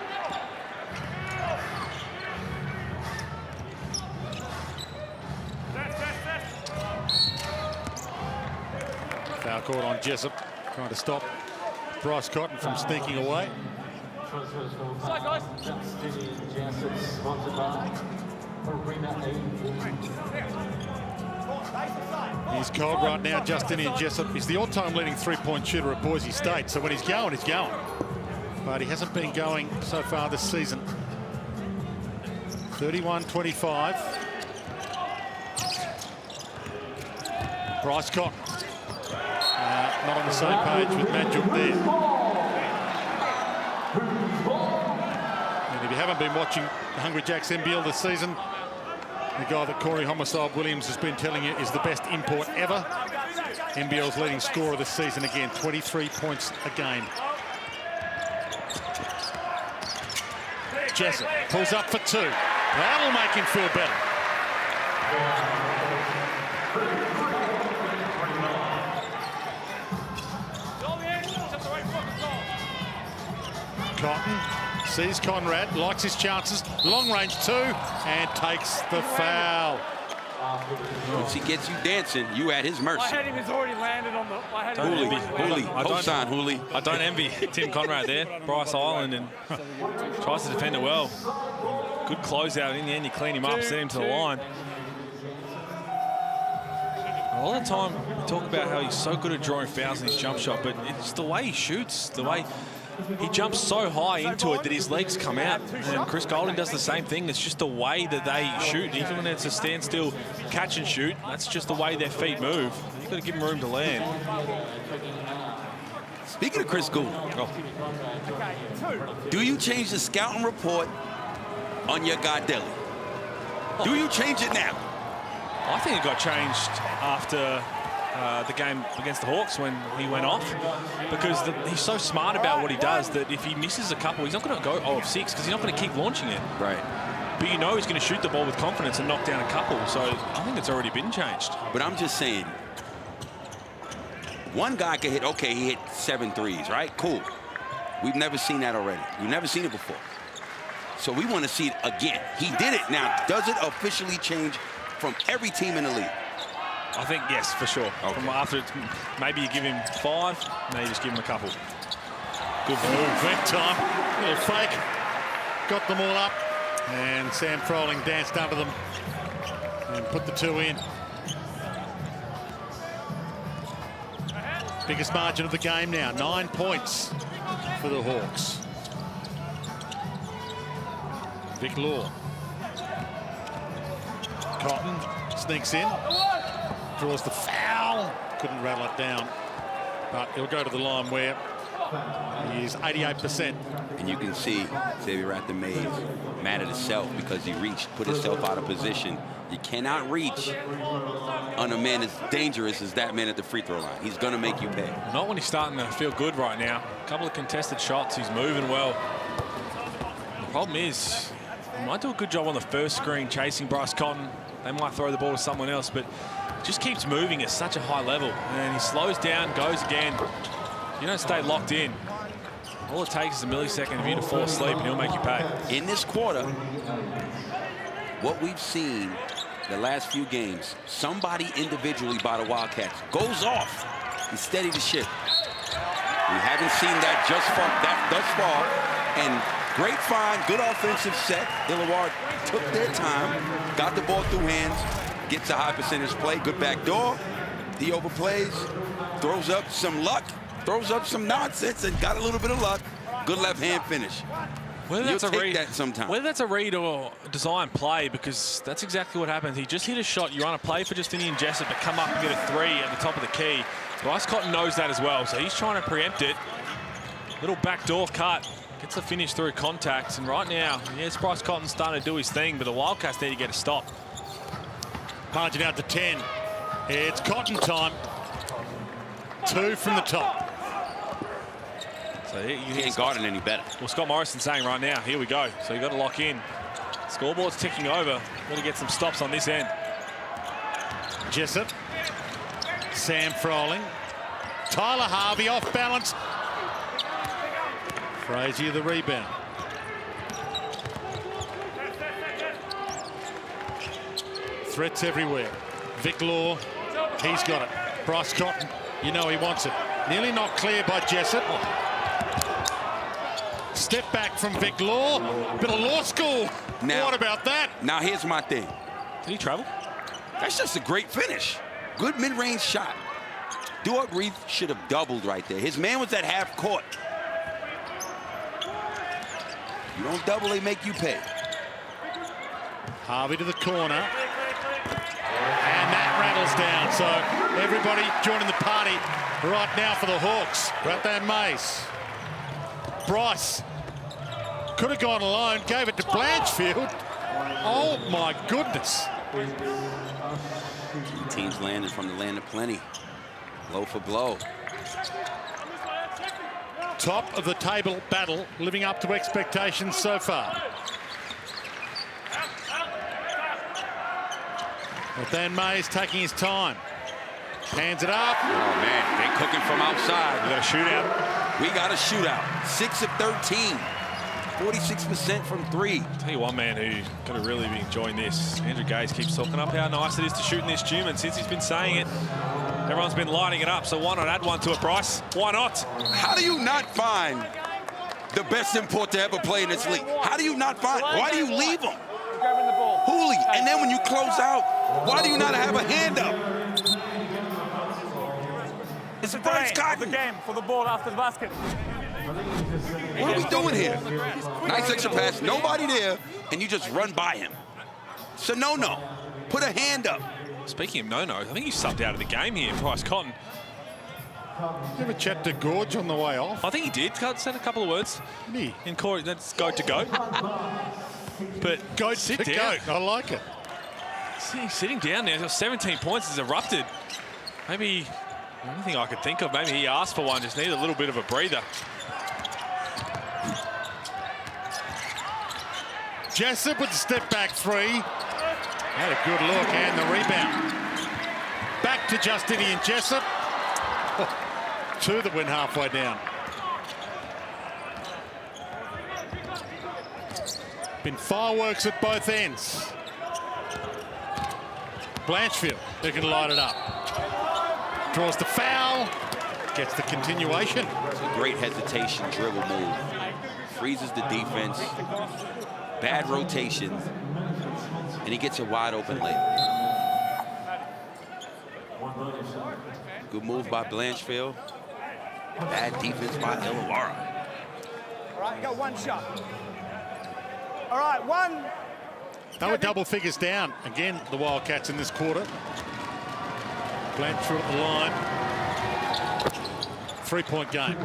Foul caught on Jessup, trying to stop Bryce Cotton from sneaking away. Side, guys. He's cold right now. Justinian Jessup is the all-time leading three-point shooter at Boise State. So when he's going, he's going. But he hasn't been going so far this season. 31-25. Bryce Cotton. Not on the same page with Madjuk there. And if you haven't been watching Hungry Jacks NBL this season, the guy that Corey Homicide Williams has been telling you is the best import ever. NBL's leading scorer this season again, 23 points a game. Jessup pulls up for two. That'll make him feel better. Cotton sees Conrad, likes his chances, long range two, and takes the foul. Once he gets you dancing, you at his mercy. My heading has already landed on the. Hooli. I don't envy Tim Conrad there. Bryce Island and tries to defend it well. Good closeout. In the end, you clean him up, send him to the line. A lot of the time, we talk about how he's so good at drawing fouls in his jump shot, but it's the way he shoots, the way he jumps so high into it that his legs come out. And Chris Golding does the same thing. It's just the way that they shoot. Even when it's a standstill catch and shoot, that's just the way their feet move. You've got to give them room to land. Speaking of Chris Gould, do you change the scouting report on your guy Delhi? Do you change it now? I think it got changed after the game against the Hawks when he went off, because he's so smart about what he does that if he misses a couple, he's not going to go 0 of 6 because he's not going to keep launching it. Right. But you know he's going to shoot the ball with confidence and knock down a couple. So I think it's already been changed. But I'm just saying, one guy could hit, okay, he hit 7 threes, right? Cool. We've never seen that already. We've never seen it before. So we want to see it again. He did it. Now, does it officially change from every team in the league? I think yes, for sure. Okay. From after, maybe you give him 5, maybe just give him a couple. Good move, vent time. Little fake. Got them all up. And Sam Froling danced under them and put the 2 in. Biggest margin of the game now, 9 points for the Hawks. Vic Law. Cotton sneaks in, draws the foul, couldn't rattle it down, but he'll go to the line where he is 88%. And you can see Xavier Rathamay mad at himself because he put himself out of position. You cannot reach on a man as dangerous as that man at the free throw line. He's going to make you pay. Not when he's starting to feel good right now. A couple of contested shots, he's moving well. The problem is, he might do a good job on the first screen chasing Bryce Cotton. They might throw the ball to someone else, but just keeps moving at such a high level. And he slows down, goes again. You don't stay locked in. All it takes is a millisecond of you to fall asleep and he'll make you pay. In this quarter, what we've seen the last few games, somebody individually by the Wildcats goes off and steady the ship. We haven't seen that thus far. And great find, good offensive set. Illawarra took their time, got the ball through hands, gets a high percentage play, good back door. He overplays, throws up some luck, throws up some nonsense, and got a little bit of luck. Good left hand finish. Whether that's a read, that sometimes. Whether that's a read or a design play, because that's exactly what happens. He just hit a shot. You run a play for Justinian Jessup to come up and get a 3 at the top of the key. Bryce Cotton knows that as well, so he's trying to preempt it. Little backdoor cut. Gets the finish through contact, and right now, yes, Bryce Cotton's starting to do his thing, but the Wildcats need to get a stop. Margin out to 10. It's Cotton time. 2 from the top. So he ain't guarding any better. Well, Scott Morrison saying right now, here we go. So you got to lock in. Scoreboard's ticking over. Got to get some stops on this end. Jessup. Sam Froling. Tyler Harvey off balance. Frazier the rebound. Threats everywhere. Vic Law, he's got it. Bryce Cotton, you know he wants it. Nearly not clear by Jessup. Step back from Vic Law. Bit of law school. Now, what about that? Now, here's my thing. Did he travel? That's just a great finish. Good mid-range shot. Duart Reith should have doubled right there. His man was at half court. You don't double, they make you pay. Harvey to the corner. And that rattles down. So everybody joining the party right now for the Hawks. Rathan Mays. Bryce could have gone alone, gave it to Blanchfield. Oh my goodness. Teams landed from the land of plenty. Blow for blow. Top of the table battle, living up to expectations so far. Rathan Mays taking his time. Hands it up. Oh man, they're cooking from outside. We got a shootout. We got a shootout. 6 of 13. 46% from 3. Tell you one man who could have really been enjoying this. Andrew Gaze keeps talking up how nice it is to shoot in this gym, and since he's been saying it, everyone's been lighting it up. So why not add one to it, Bryce? Why not? How do you not find the best import to ever play in this league? How do you not find? Why do you leave him? Hooley, and then when you close out, why do you not have a hand up? It's a Bryce Cotton. The game for the ball after the basket. What are we doing here? Nice extra pass, nobody there, and you just run by him. So no. Put a hand up. Speaking of no-no, I think he's subbed out of the game here, Bryce Cotton. Ever chat to Gorge on the way off? I think he did. Said a couple of words. Me. In Corey, that's go to go. But Go sit to down. go. I like it. He's sitting down there. He's got 17 points. He's erupted. Maybe, the only thing I could think of, maybe he asked for one. Just need a little bit of a breather. Jessup with the step back 3. Had a good look and the rebound. Back to Justinian Jessup. Oh, 2 that went halfway down. Been fireworks at both ends. Blanchfield, who can light it up. Draws the foul. Gets the continuation. It's a great hesitation dribble move. Freezes the defense. Bad rotation. And he gets a wide open layup. Good move by Blanchfield. Bad defense by Illawarra. All right, you got one shot. All right, one. They were double figures down. Again, the Wildcats in this quarter. Blanchfield at the line. 3-point game.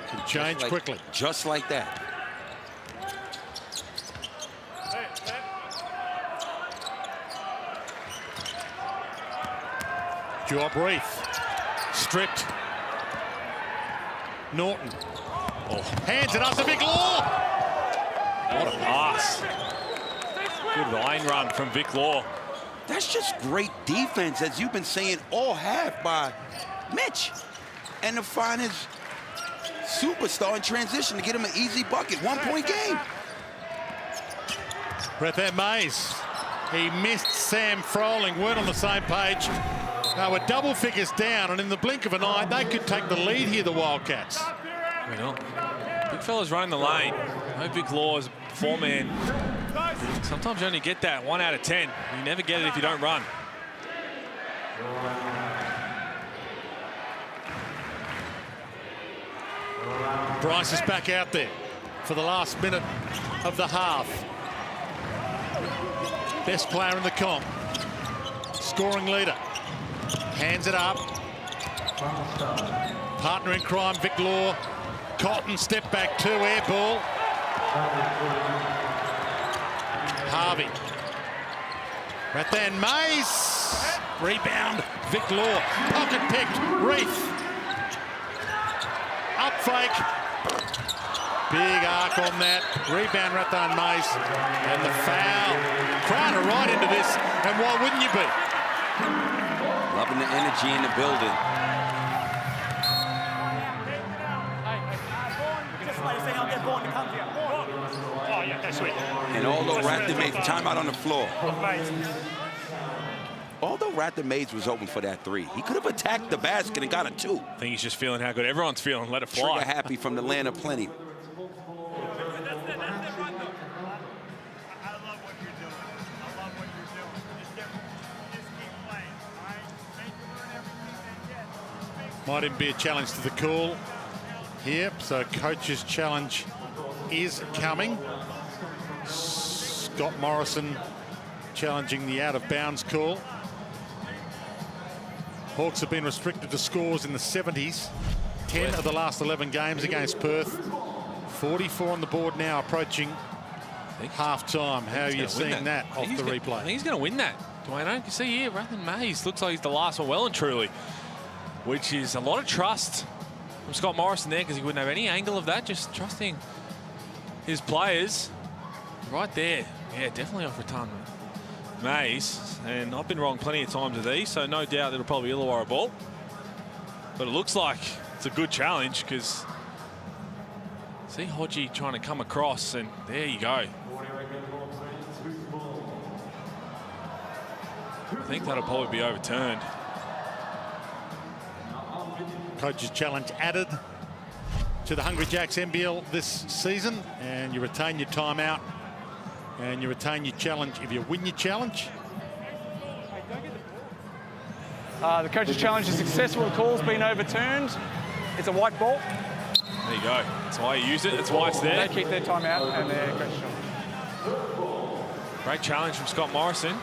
Can change quickly. Just like that. Duart Reith. Stripped. Norton. Oh, hands it up to Vic Law. What a pass. Good line run from Vic Law. That's just great defense, as you've been saying all half by Mitch. And to find his superstar in transition to get him an easy bucket. 1-point game. Rathan Mays. He missed Sam Froling. Weren't on the same page. They were double figures down, and in the blink of an eye, they could take the lead here, the Wildcats. You know, big fella's running the lane. No Vic Law is a four-man. Sometimes you only get that 1 out of 10. You never get it if you don't run. Bryce is back out there for the last minute of the half. Best player in the comp. Scoring leader. Hands it up. Partner in crime, Vic Law. Cotton, step back 2, air ball. Harvey. Rathan Mays. Rebound, Vic Law. Pocket picked, Reith. Up fake. Big arc on that. Rebound, Rathan Mays. And the foul. Crowder right into this. And why wouldn't you be? Loving the energy in the building. Oh, yeah, that's sweet. And although Rathan made timeout on the floor. although Rather Mays was open for that 3, he could have attacked the basket and got a 2. I think he's just feeling how good everyone's feeling. Let it fly. Trigger happy from the land of plenty. Might even be a challenge to the call here. So coach's challenge is coming. Scott Morrison challenging the out-of-bounds call. Hawks have been restricted to scores in the 70s. 10 of the last 11 games against Perth. 44 on the board now, approaching half-time. How are you seeing that off the replay? I think he's going to win that. Dwayne, you can see here, Rather Mays looks like he's the last one, well and truly, which is a lot of trust from Scott Morrison there, because he wouldn't have any angle of that, just trusting his players right there. Yeah, definitely off return Mays, and I've been wrong plenty of times with these, so no doubt it'll probably be Illawarra ball. But it looks like it's a good challenge, because see Hodgie trying to come across, and there you go. I think that'll probably be overturned. Coach's challenge added to the Hungry Jacks NBL this season, and you retain your timeout and you retain your challenge if you win your challenge. The coach's challenge is successful. The call's been overturned. It's a white ball. There you go. That's why you use it. That's why it's there. They keep their timeout and their coach's challenge. Great challenge from Scott Morrison.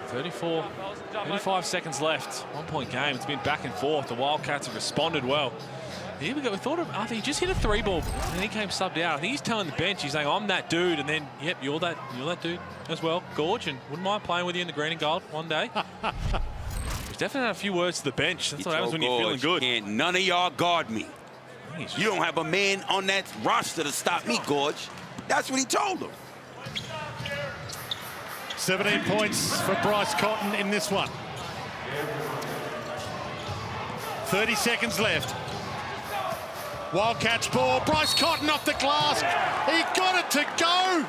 35 seconds left. 1-point game. It's been back and forth. The Wildcats have responded well. Here we go. We thought of Arthur. He just hit a 3-ball and he came subbed out. I think he's telling the bench, he's saying, I'm that dude. And then, yep, you're that dude as well. Gorge, and wouldn't mind playing with you in the green and gold one day. He's definitely had a few words to the bench. That's what happens when you're feeling good. Can't none of y'all guard me. You don't have a man on that roster to stop me, Gorge. That's what he told them. 17 points for Bryce Cotton in this one. 30 seconds left. Wildcats ball. Bryce Cotton off the glass. He got it to go.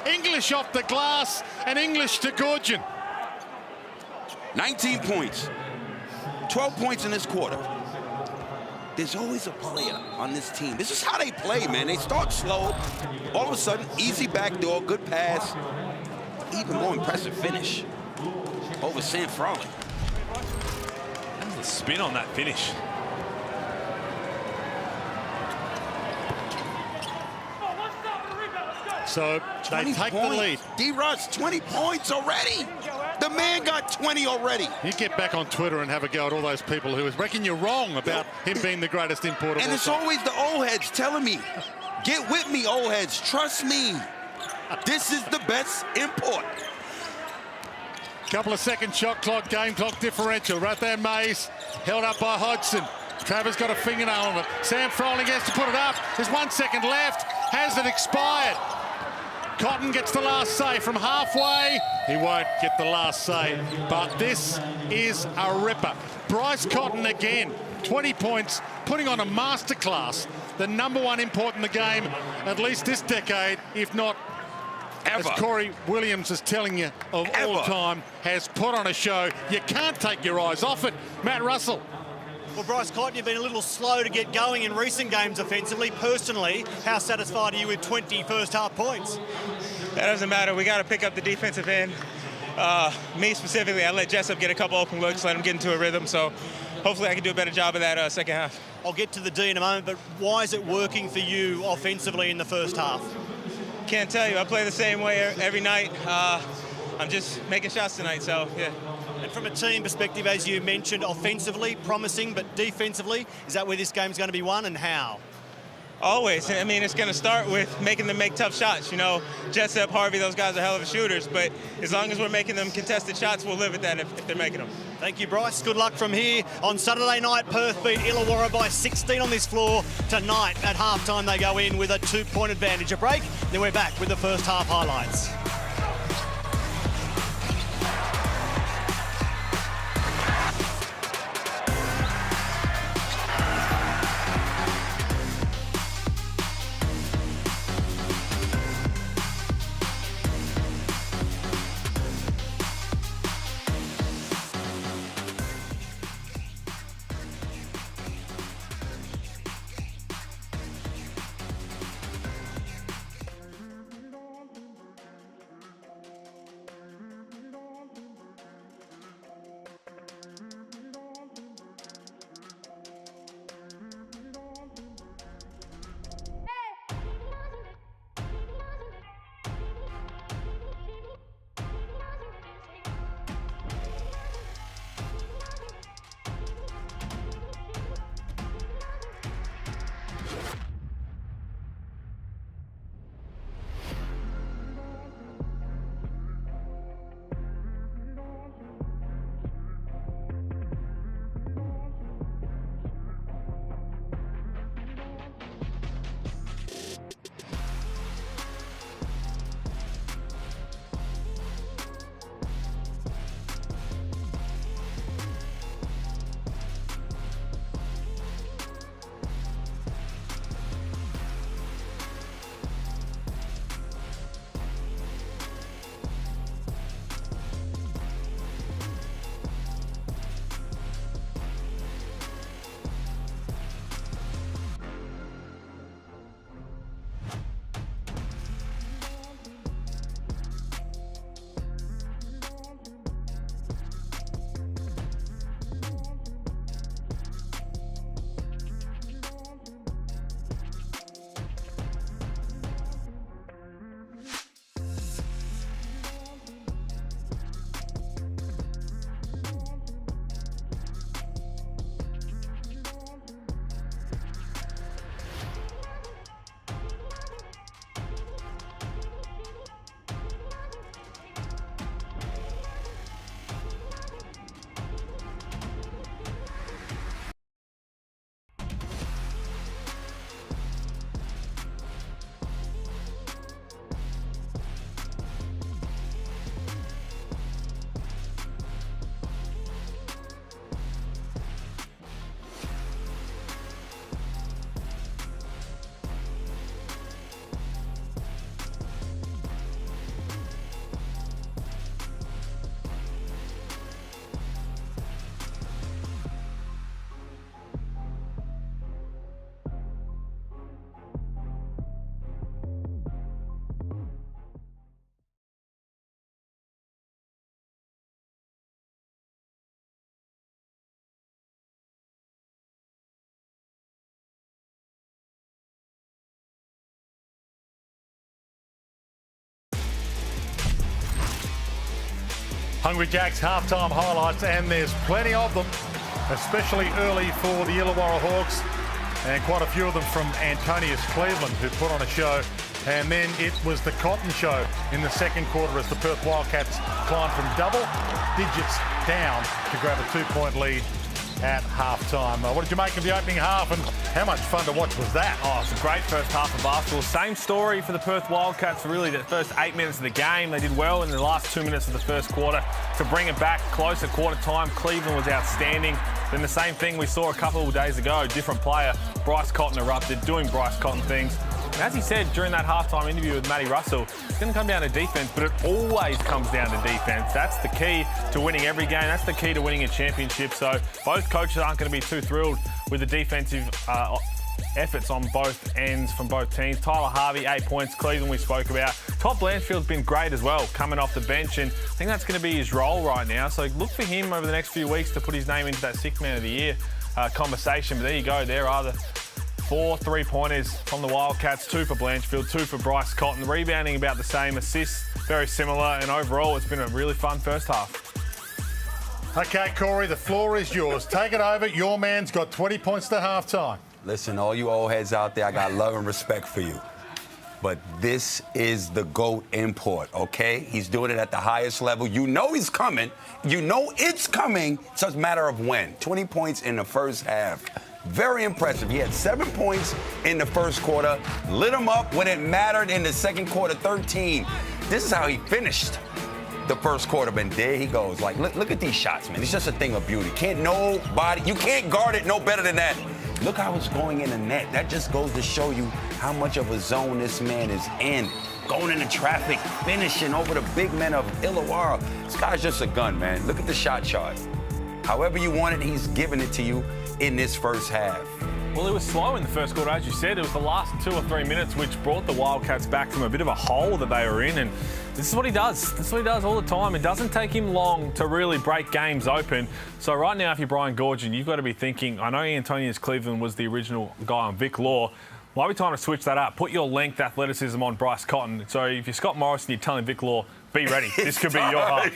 English off the glass and English to Gorgian. 19 points. 12 points in this quarter. There's always a player on this team. This is how they play, man. They start slow. All of a sudden, easy backdoor, good pass. Even more impressive finish over Sam Frawley. That's the spin on that finish. So they take the lead. D-Russ, 20 points already. The man got 20 already. You get back on Twitter and have a go at all those people who reckon you're wrong about him being the greatest import of all time. And it's always the old heads telling me, get with me, old heads. Trust me. This is the best import. Couple of second shot clock, game clock differential. Right there, Mays, held up by Hodgson. Travers got a fingernail on it. Sam Froling has to put it up. There's 1 second left. Has it expired? Cotton gets the last say from halfway. He won't get the last say, but this is a ripper. Bryce Cotton again, 20 points, putting on a masterclass. The #1 import in the game, at least this decade, if not ever. As Corey Williams is telling you of all time, has put on a show. You can't take your eyes off it. Matt Russell. Well, Bryce Cotton, you've been a little slow to get going in recent games offensively. Personally, how satisfied are you with 20 first-half points? That doesn't matter. We got to pick up the defensive end. Me specifically, I let Jessup get a couple open looks, let him get into a rhythm. So hopefully I can do a better job of that second half. I'll get to the D in a moment, but why is it working for you offensively in the first half? Can't tell you. I play the same way every night. I'm just making shots tonight, so yeah. And from a team perspective, as you mentioned, offensively promising, but defensively, is that where this game's going to be won, and how? Always. I mean, it's going to start with making them make tough shots. You know, Jessup, Harvey, those guys are hell of shooters, but as long as we're making them contested shots, we'll live with that if they're making them. Thank you, Bryce. Good luck from here. On Saturday night, Perth beat Illawarra by 16 on this floor. Tonight, at halftime, they go in with a 2-point advantage. A break, then we're back with the first half highlights. Hungry Jacks halftime highlights, and there's plenty of them, especially early for the Illawarra Hawks, and quite a few of them from Antonius Cleveland, who put on a show. And then it was the Cotton show in the second quarter as the Perth Wildcats climbed from double digits down to grab a 2-point lead at halftime. What did you make of the opening half, and how much fun to watch was that? Oh, it's a great first half of basketball. Same story for the Perth Wildcats for really the first 8 minutes of the game. They did well in the last 2 minutes of the first quarter to bring it back close at quarter time. Cleveland was outstanding. Then the same thing we saw a couple of days ago, different player, Bryce Cotton erupted, doing Bryce Cotton things. And as he said during that halftime interview with Matty Russell, it's going to come down to defense, but it always comes down to defense. That's the key to winning every game. That's the key to winning a championship. So both coaches aren't going to be too thrilled with the defensive efforts on both ends from both teams. Tyler Harvey, 8 points. Cleveland we spoke about. Todd Blanchfield's been great as well, coming off the bench, and I think that's going to be his role right now. So look for him over the next few weeks to put his name into that Sixth Man of the Year conversation. But there you go. There are the 4 3-pointers from the Wildcats, 2 for Blanchfield, 2 for Bryce Cotton. Rebounding about the same, assists very similar, and overall it's been a really fun first half. Okay, Corey, the floor is yours. Take it over. Your man's got 20 points to halftime. Listen, all you old heads out there, I got love and respect for you. But this is the GOAT import, okay? He's doing it at the highest level. You know he's coming. You know it's coming. It's just a matter of when. 20 points in the first half. Very impressive. He had 7 points in the first quarter, lit him up when it mattered in the second quarter, 13. This is how he finished the first quarter, but there he goes. Like, look at these shots, man. It's just a thing of beauty. You can't guard it no better than that. Look how it's going in the net. That just goes to show you how much of a zone this man is in. Going into traffic, finishing over the big men of Illawarra. This guy's just a gun, man. Look at the shot chart. However you want it, he's giving it to you in this first half. Well, it was slow in the first quarter, as you said. It was the last 2 or 3 minutes which brought the Wildcats back from a bit of a hole that they were in, and this is what he does. This is what he does all the time. It doesn't take him long to really break games open. So right now, if you're Brian Goorjian, you've got to be thinking, I know Antonius Cleveland was the original guy on Vic Law. Might be time to switch that up. Put your length, athleticism on Bryce Cotton. So if you're Scott Morrison, you're telling Vic Law, be ready. This could be your half.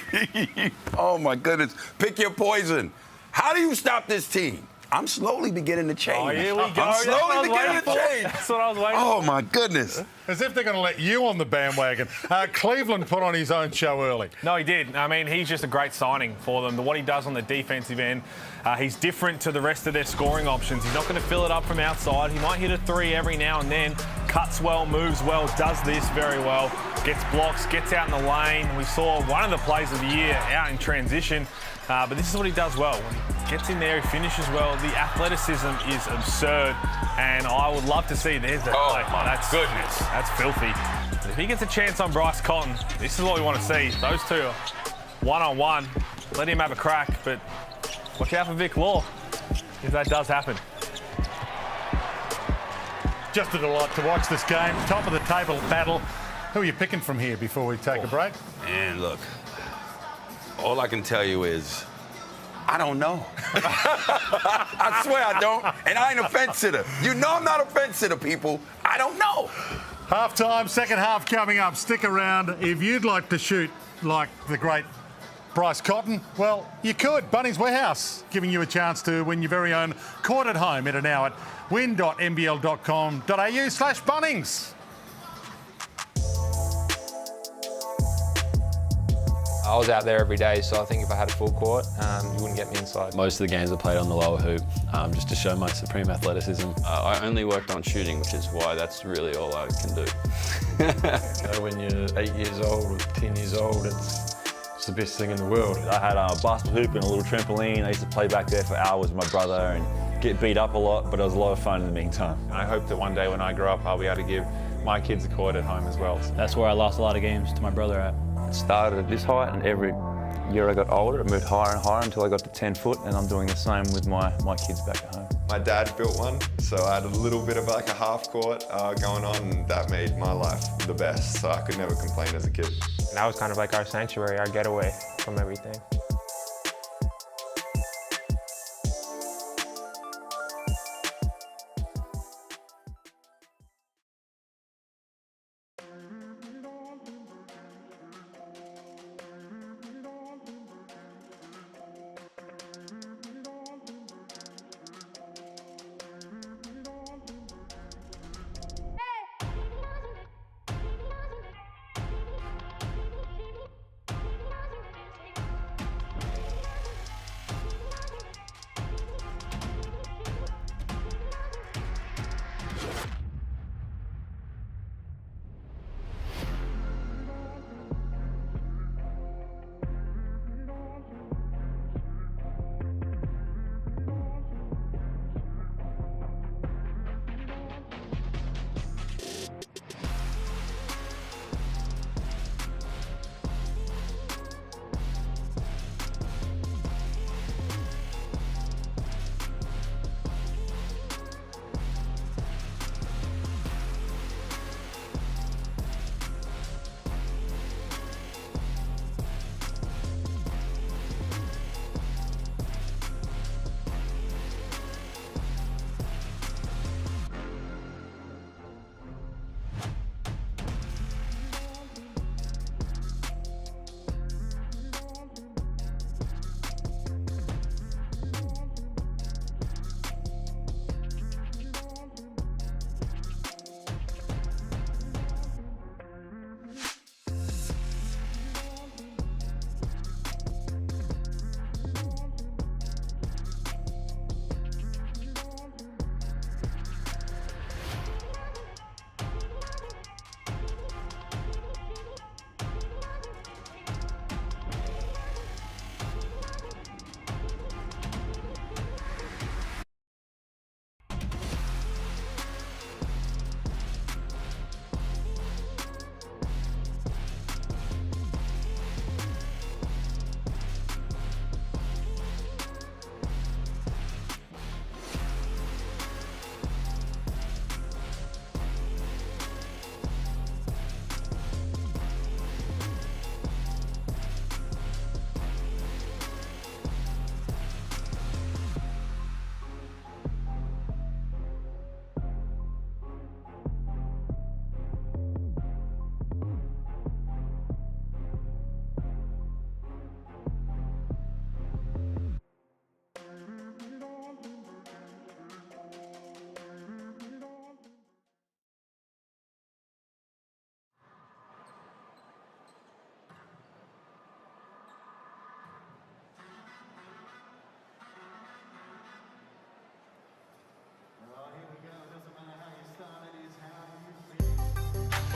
Oh, my goodness. Pick your poison. How do you stop this team? I'm slowly beginning to change. Oh, here we go. I'm slowly beginning to change. That's what I was waiting for. Oh, my goodness. As if they're going to let you on the bandwagon. Cleveland put on his own show early. No, he did. I mean, he's just a great signing for them. What he does on the defensive end, he's different to the rest of their scoring options. He's not going to fill it up from outside. He might hit a 3 every now and then. Cuts well, moves well, does this very well. Gets blocks, gets out in the lane. We saw one of the plays of the year out in transition. But this is what he does well. When he gets in there, he finishes well. The athleticism is absurd. And I would love to see there's that play. My that's goodness. That's filthy. But if he gets a chance on Bryce Cotton, this is what we want to see. Those two are one-on-one. Let him have a crack. But watch out for Vic Law if that does happen. Just a delight to watch this game. Top of the table battle. Who are you picking from here before we take a break? Man, look. All I can tell you is, I don't know. I swear I don't. And I ain't a fence sitter. You know I'm not a fence sitter, people. I don't know. Half-time, second half coming up. Stick around. If you'd like to shoot like the great Bryce Cotton, well, you could. Bunnings Warehouse giving you a chance to win your very own court at home in an hour at win.nbl.com.au/Bunnings. I was out there every day, so I think if I had a full court, you wouldn't get me inside. Most of the games I played on the lower hoop, just to show my supreme athleticism. I only worked on shooting, which is why that's really all I can do. When you're 8 years old or 10 years old, it's the best thing in the world. I had a basketball hoop and a little trampoline. I used to play back there for hours with my brother and get beat up a lot, but it was a lot of fun in the meantime. I hope that one day when I grow up, I'll be able to give my kids a court at home as well. That's where I lost a lot of games to my brother at. Started at this height, and every year I got older, it moved higher and higher until I got to 10 foot, and I'm doing the same with my kids back at home. My dad built one, so I had a little bit of like a half court going on, and that made my life the best, so I could never complain as a kid. And that was kind of like our sanctuary, our getaway from everything.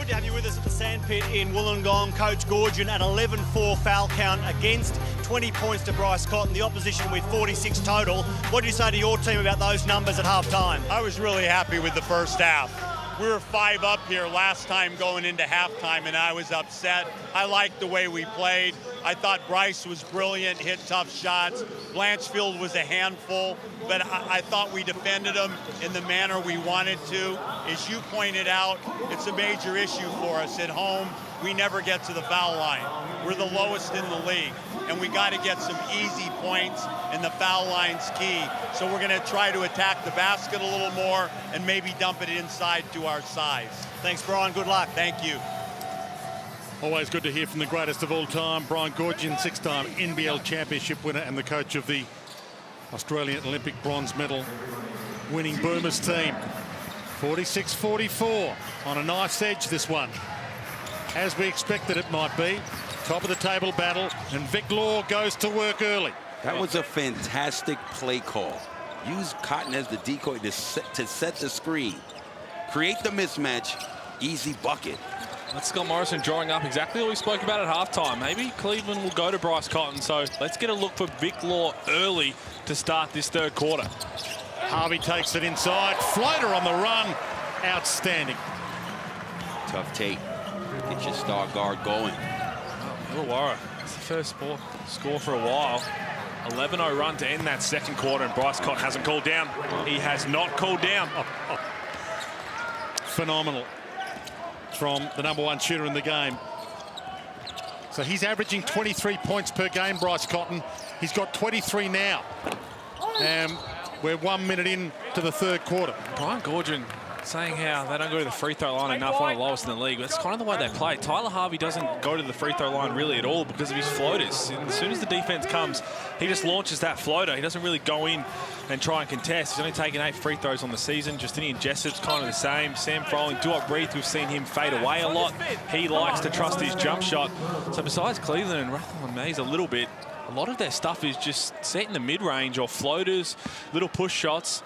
Good to have you with us at the Sandpit in Wollongong. Coach Gorgian at 11-4 foul count against, 20 points to Bryce Cotton, the opposition with 46 total. What do you say to your team about those numbers at half-time? I was really happy with the first half. We were 5 up here last time going into halftime, and I was upset. I liked the way we played. I thought Bryce was brilliant, hit tough shots. Blanchfield was a handful, but I thought we defended him in the manner we wanted to. As you pointed out, it's a major issue for us at home. We never get to the foul line. We're the lowest in the league, and we got to get some easy points, and the foul line's key. So we're going to try to attack the basket a little more and maybe dump it inside to our size. Thanks, Brian. Good luck. Thank you. Always good to hear from the greatest of all time, Brian Gorgian, 6-time NBL championship winner and the coach of the Australian Olympic bronze medal winning Boomers team. 46-44 on a nice edge, this one. As we expected it might be. Top of the table battle, and Vic Law goes to work early. That was a fantastic play call. Use Cotton as the decoy to set the screen. Create the mismatch. Easy bucket. That's Scott Morrison drawing up exactly what we spoke about at halftime. Maybe Cleveland will go to Bryce Cotton, so let's get a look for Vic Law early to start this third quarter. Harvey takes it inside. Floater on the run. Outstanding. Tough tape. Get your star guard going. Illawarra, it's the first score for a while. 11-0 run to end that second quarter, and Bryce Cotton hasn't called down. He has not called down. Phenomenal from the #1 shooter in the game. So he's averaging 23 points per game, Bryce Cotton. He's got 23 now. And we're 1 minute in to the third quarter. Brian Gorgian saying how they don't go to the free throw line enough, one of the lowest in the league. That's kind of the way they play. Tyler Harvey doesn't go to the free throw line really at all because of his floaters. And as soon as the defense comes, he just launches that floater. He doesn't really go in and try and contest. He's only taken 8 free throws on the season. Justinian Jessup's kind of the same. Sam Froling, Duop Reith, we've seen him fade away a lot. He likes to trust his jump shot. So besides Cleveland and Rathlin Mays a little bit, a lot of their stuff is just set in the mid-range or floaters, little push shots.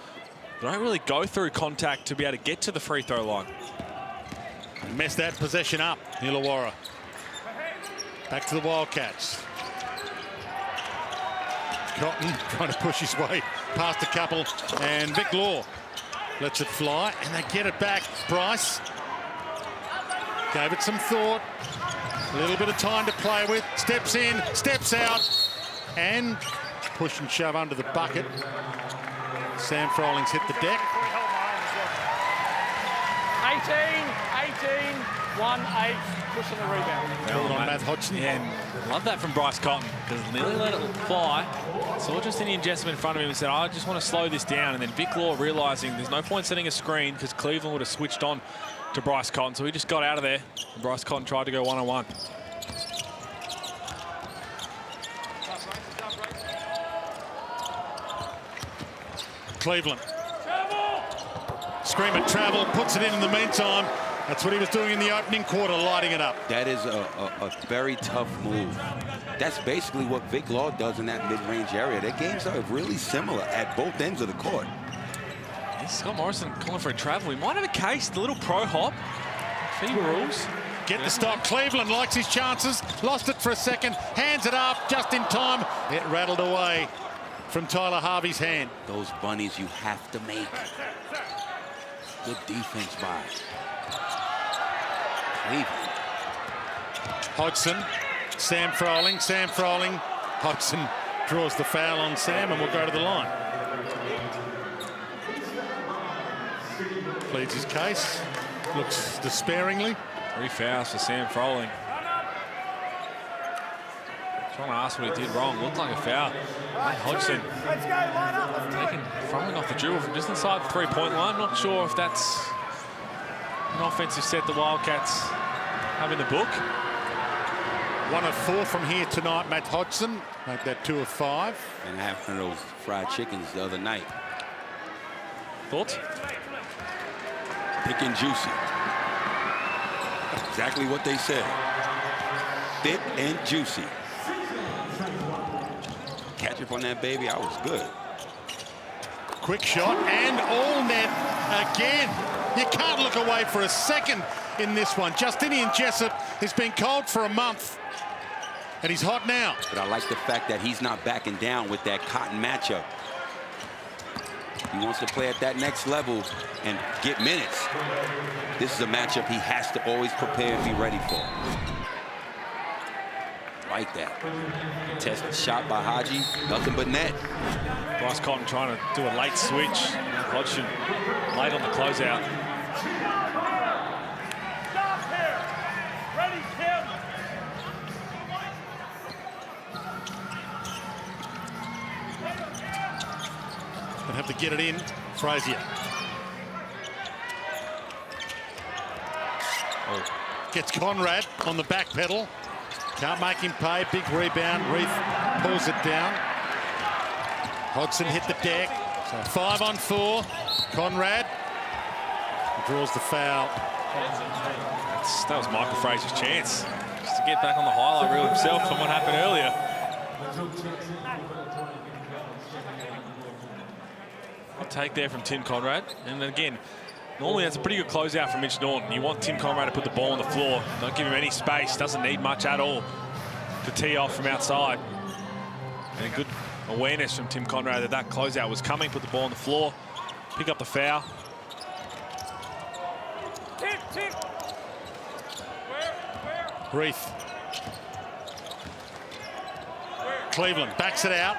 They don't really go through contact to be able to get to the free throw line. Messed that possession up, Illawarra. Back to the Wildcats. Cotton trying to push his way past a couple, and Vic Law lets it fly, and they get it back. Bryce gave it some thought, a little bit of time to play with, steps in, steps out, and push and shove under the bucket. Sam Froling's hit the deck. 18, 1-8, pushing the rebound. Well on Matt Hodgson. Yeah, and love that from Bryce Cotton, because nearly let it fly. Saw Justinian Jessup in front of him and said, I just want to slow this down. And then Vic Law realising there's no point setting a screen because Cleveland would have switched on to Bryce Cotton. So he just got out of there. And Bryce Cotton tried to go one-on-one. Cleveland. Screamer travel, puts it in the meantime. That's what he was doing in the opening quarter, lighting it up. That is a very tough move. That's basically what Vic Law does in that mid-range area. Their games are really similar at both ends of the court. Scott Morrison calling for a travel. We might have a case, the little pro hop. FIBA rules. Get the stop. Cleveland likes his chances. Lost it for a second. Hands it up just in time. It rattled away from Tyler Harvey's hand. Those bunnies you have to make. Good defense by Cleveland. Hodgson, Sam Froling. Hodgson draws the foul on Sam and will go to the line. Pleads his case. Looks despairingly. 3 fouls for Sam Froling. Trying to ask what he did wrong. Looked like a foul. Matt Hodgson taking Froling off the dribble from just inside the 3-point line. Not sure if that's an offensive set the Wildcats have in the book. 1 of 4 from here tonight, Matt Hodgson. Make that 2 of 5. And having those fried chickens the other night. Thoughts? Thick and juicy. Exactly what they said. Thick and juicy. Catch up on that, baby. I was good. Quick shot and all net again. You can't look away for a second. in this one. Justinian Jessup has been cold for a month, and he's hot now. But I like the fact that he's not backing down with that Cotton matchup. He wants to play at that next level and get minutes. This is a matchup he has to always prepare and be ready for. Like that. Tested shot by Haji, nothing but net. Bryce Cotton trying to do a late switch. Hodgson late on the closeout. Gonna have to get it in. Frazier. Gets Conrad on the back pedal. Can't make him pay. Big rebound. Reith pulls it down. Hodgson hit the deck. So 5 on 4. Conrad draws the foul. That was Michael Frazier's chance just to get back on the highlight reel himself from what happened earlier. A take there from Tim Conrad. And again, normally that's a pretty good closeout from Mitch Norton. You want Tim Conrad to put the ball on the floor. Don't give him any space. Doesn't need much at all to tee off from outside. And a good awareness from Tim Conrad that that closeout was coming. Put the ball on the floor. Pick up the foul. Reith. Cleveland backs it out.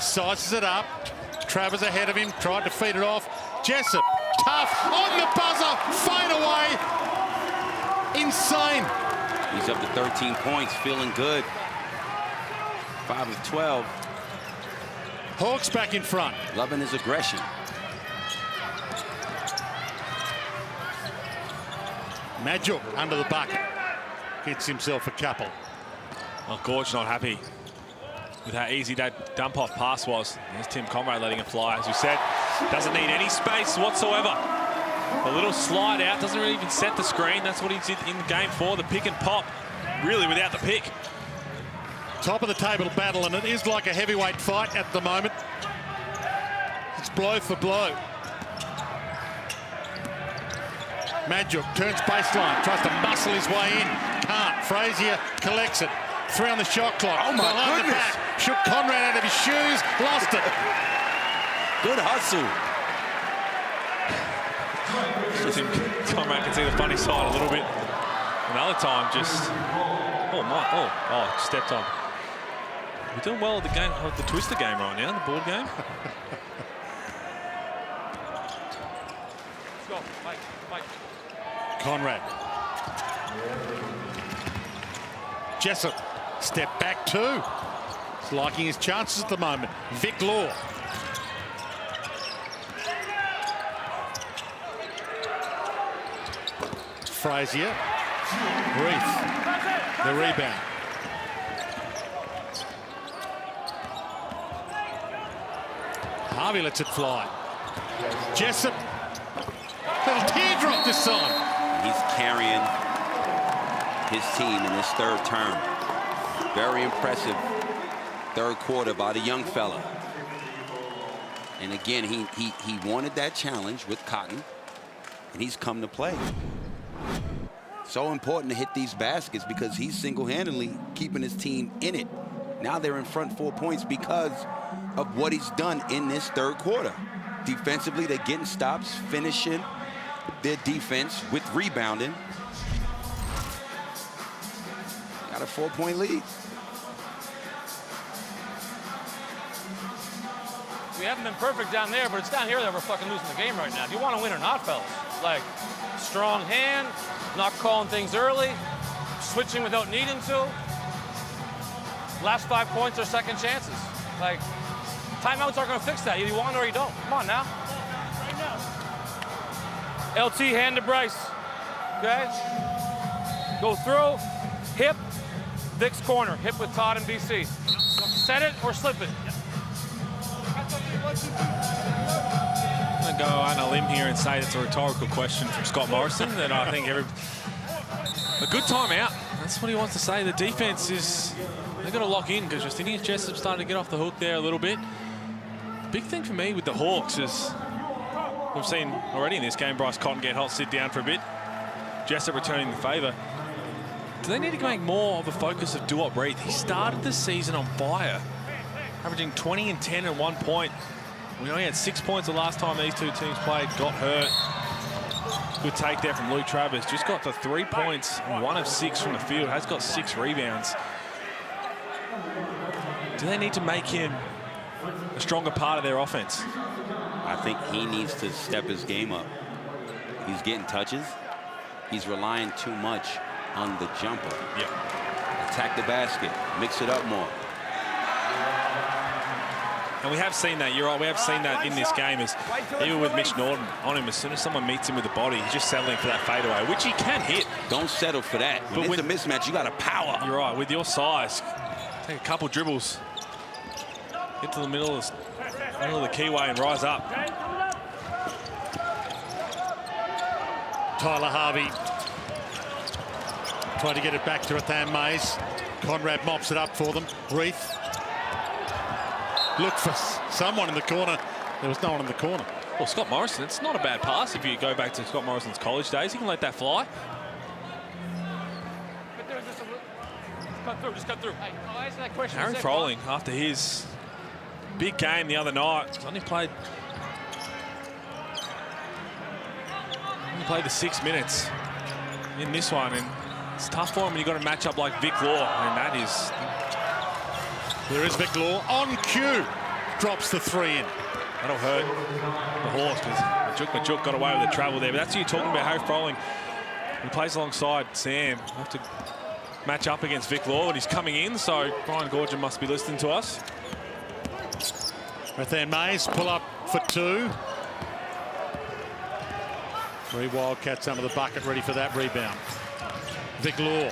Sizes it up. Travers ahead of him. Tried to feed it off. Jessup. Tough. On the buzzer. Fade away. Insane. He's up to 13 points. Feeling good. 5 of 12. Hawks back in front. Loving his aggression. Magic under the bucket. Gets himself a couple. Well, Gorge not happy with how easy that dump-off pass was. There's Tim Conrad letting it fly. As we said, doesn't need any space whatsoever. A little slide out, doesn't really even set the screen. That's what he's in game 4, the pick and pop, really without the pick. Top of the table battle, and it is like a heavyweight fight at the moment. It's blow for blow. Magic turns baseline, tries to muscle his way in. Can't. Frazier collects it. 3 on the shot clock. Oh, my Behind goodness. the back. Shook Conrad out of his shoes. Lost it. Good hustle. Conrad can see the funny side a little bit. Another time just... Oh, stepped on. We're doing well at the game, the Twister game right now, the board game. Let's go, Mike. Conrad. Jessup. Step back 2. He's liking his chances at the moment. Vic Law. Frazier. Reith. The rebound. Harvey lets it fly. Jessup. Little teardrop this time. He's carrying his team in this 3rd term. Very impressive 3rd quarter by the young fella. And again, he wanted that challenge with Cotton, and he's come to play. So important to hit these baskets because he's single-handedly keeping his team in it. Now they're in front 4 points because of what he's done in this 3rd quarter. Defensively, they're getting stops, finishing their defense with rebounding. Got a 4-point lead. We haven't been perfect down there, but it's down here that we're fucking losing the game right now. Do you want to win or not, fellas? Like, strong hand, not calling things early, switching without needing to. Last 5 points are second chances. Like, timeouts aren't going to fix that. Either you want or you don't. Come on now. LT, hand to Bryce. Okay? Go through, hip, Vic's corner. Hip with Todd and BC. Set it or slip it. I'm going to go on a limb here and say it's a rhetorical question from Scott Morrison that I think a good timeout. That's what he wants to say. The defense is, they've got to lock in because Justinian Jessup's starting to get off the hook there a little bit. Big thing for me with the Hawks is we've seen already in this game Bryce Cotton get hot, sit down for a bit. Jessup returning the favour. Do they need to make more of a focus of do-up breathe? He started the season on fire, averaging 20 and 10 and 1 point. We only had 6 points the last time these two teams played. Got hurt. Good take there from Luke Travers. Just got to 3 points, 1 of 6 from the field. Has got 6 rebounds. Do they need to make him a stronger part of their offense? I think he needs to step his game up. He's getting touches. He's relying too much on the jumper. Yep. Attack the basket. Mix it up more. And we have seen that, you're right, we have seen that in this game, is even with Mitch Norton on him, as soon as someone meets him with the body, he's just settling for that fadeaway, which he can hit. Don't settle for that. When it's a mismatch, you got to power. You're right, with your size, take a couple dribbles, get to the middle of the keyway and rise up. Tyler Harvey trying to get it back to Rathan Mays. Conrad mops it up for them. Reith. Look for someone in the corner. There was no one in the corner. Well, Scott Morrison, it's not a bad pass if you go back to Scott Morrison's college days. He can let that fly. Just cut through. Hey, I'll answer that question. Harry Froling, after his big game the other night, he's only played the 6 minutes in this one, and it's tough for him when you've got a matchup like Vic Law, and that is... There is Vic Law on cue. Drops the 3 in. That'll hurt the horse, because Majuk got away with the travel there. But that's who you're talking about, Harry Froling. He plays alongside Sam. Have to match up against Vic Law, and he's coming in, so Brian Gorgon must be listening to us. Rathan Mays pull up for 2. 3 Wildcats under the bucket, ready for that rebound. Vic Law.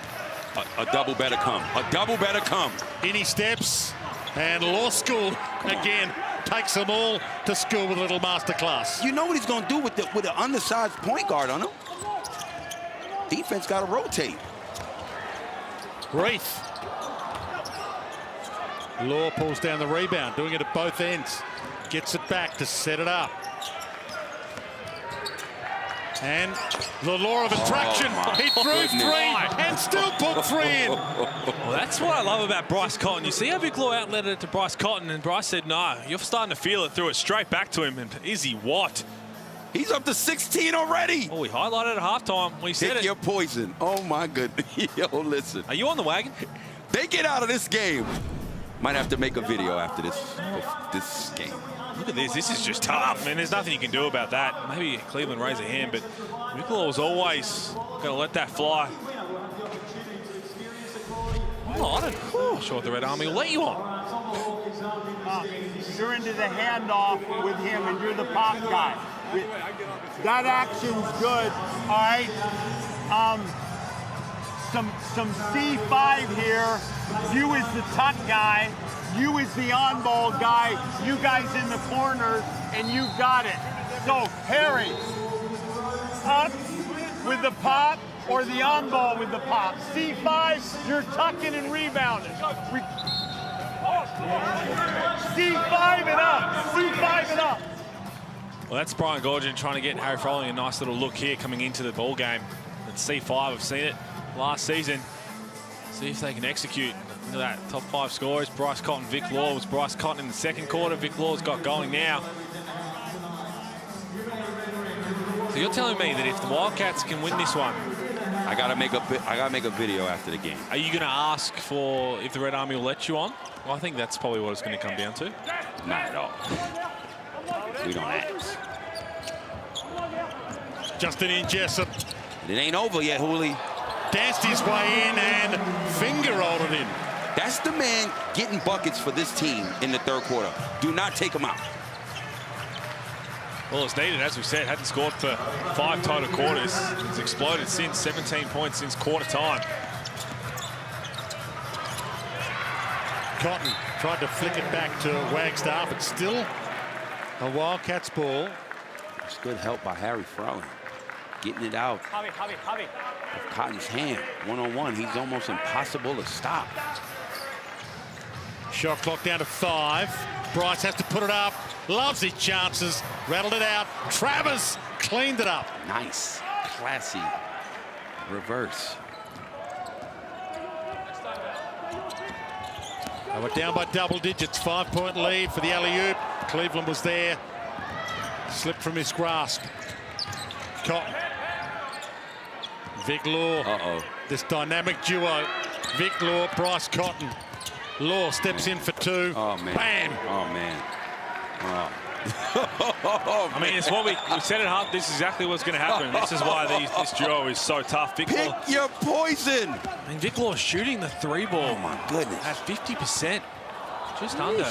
A double better come. A double better come. In he steps, and Law School again takes them all to school with a little masterclass. You know what he's going to do with the undersized point guard on him? Defense got to rotate. Reith. Law pulls down the rebound, doing it at both ends. Gets it back to set it up. And the law of attraction. He threw 3 and still put 3 in. Well, that's what I love about Bryce Cotton. You see how Vic Law outletted it to Bryce Cotton, and Bryce said, no, you're starting to feel it, threw it straight back to him. And Izzy Watt. He's up to 16 already. Oh, we highlighted at halftime. We said Pick it. your poison. Oh, my goodness. Yo, listen. Are you on the wagon? They get out of this game. Might have to make a video after this game. Look at this. This is just tough, man. There's nothing you can do about that. Maybe Cleveland raise a hand, but Vic Law was always going to let that fly. Oh, I'm not sure what the Red Army will let you on. You're into the handoff with him, and you're the pop guy. That action's good. All right. Some C5 here. You as the tuck guy. You as the on-ball guy, you guys in the corners, and you got it. So, Harry, tuck with the pop or the on-ball with the pop. C5, you're tucking and rebounding. C5 it up, C5 it up. Well, that's Brian Gorgon trying to get Harry Froling a nice little look here coming into the ball game. It's C5, I've seen it last season. See if they can execute. Look at that, top 5 scorers. Bryce Cotton, Vic Law. Was Bryce Cotton in the second quarter. Vic Law's got going now. So you're telling me that if the Wildcats can win this one, I gotta make a video after the game. Are you going to ask for if the Red Army will let you on? Well, I think that's probably what it's going to come down to. Not at all. We don't ask. Justin in Jessup. It ain't over yet, Hooley. Danced his way in and finger rolled it in. That's the man getting buckets for this team in the third quarter. Do not take him out. Well, it's needed, as we said. Hadn't scored for 5 total quarters. It's exploded since. 17 points since quarter time. Cotton tried to flick it back to Wagstaff. It's still a Wildcats ball. It's good help by Harry Froling. Getting it out of Cotton's hand. One-on-one, he's almost impossible to stop. Shot clock down to 5. Bryce has to put it up. Loves his chances. Rattled it out. Travers cleaned it up. Nice. Classy. Reverse. They were down by double digits, 5-point lead for the alley-oop. Cleveland was there. Slipped from his grasp. Cotton. Vic Law. This dynamic duo. Vic Law, Bryce Cotton. Law steps in for two. Oh, man. Bam! Oh, man. Oh. I mean, it's what we said at half. This is exactly what's going to happen. This is why this duo is so tough. Vic Pick Law, your poison. I mean, Vic Law shooting the three ball. Oh, my goodness. At 50%. Just under.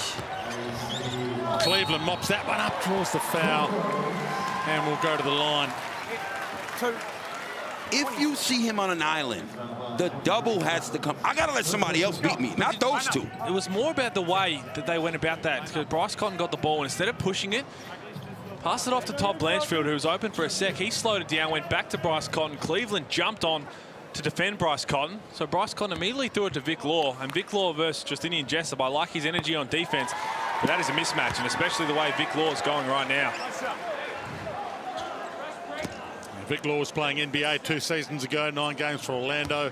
Cleveland mops that one up, draws the foul, and we'll go to the line. If you see him on an island, the double has to come. I got to let somebody else beat me, not those two. It was more about the way that they went about that. Because Bryce Cotton got the ball, and instead of pushing it, passed it off to Todd Blanchfield, who was open for a sec. He slowed it down, went back to Bryce Cotton. Cleveland jumped on to defend Bryce Cotton. So Bryce Cotton immediately threw it to Vic Law. And Vic Law versus Justinian Jessup, I like his energy on defense, but that is a mismatch, and especially the way Vic Law is going right now. Vic Law was playing NBA 2 seasons ago, 9 games for Orlando.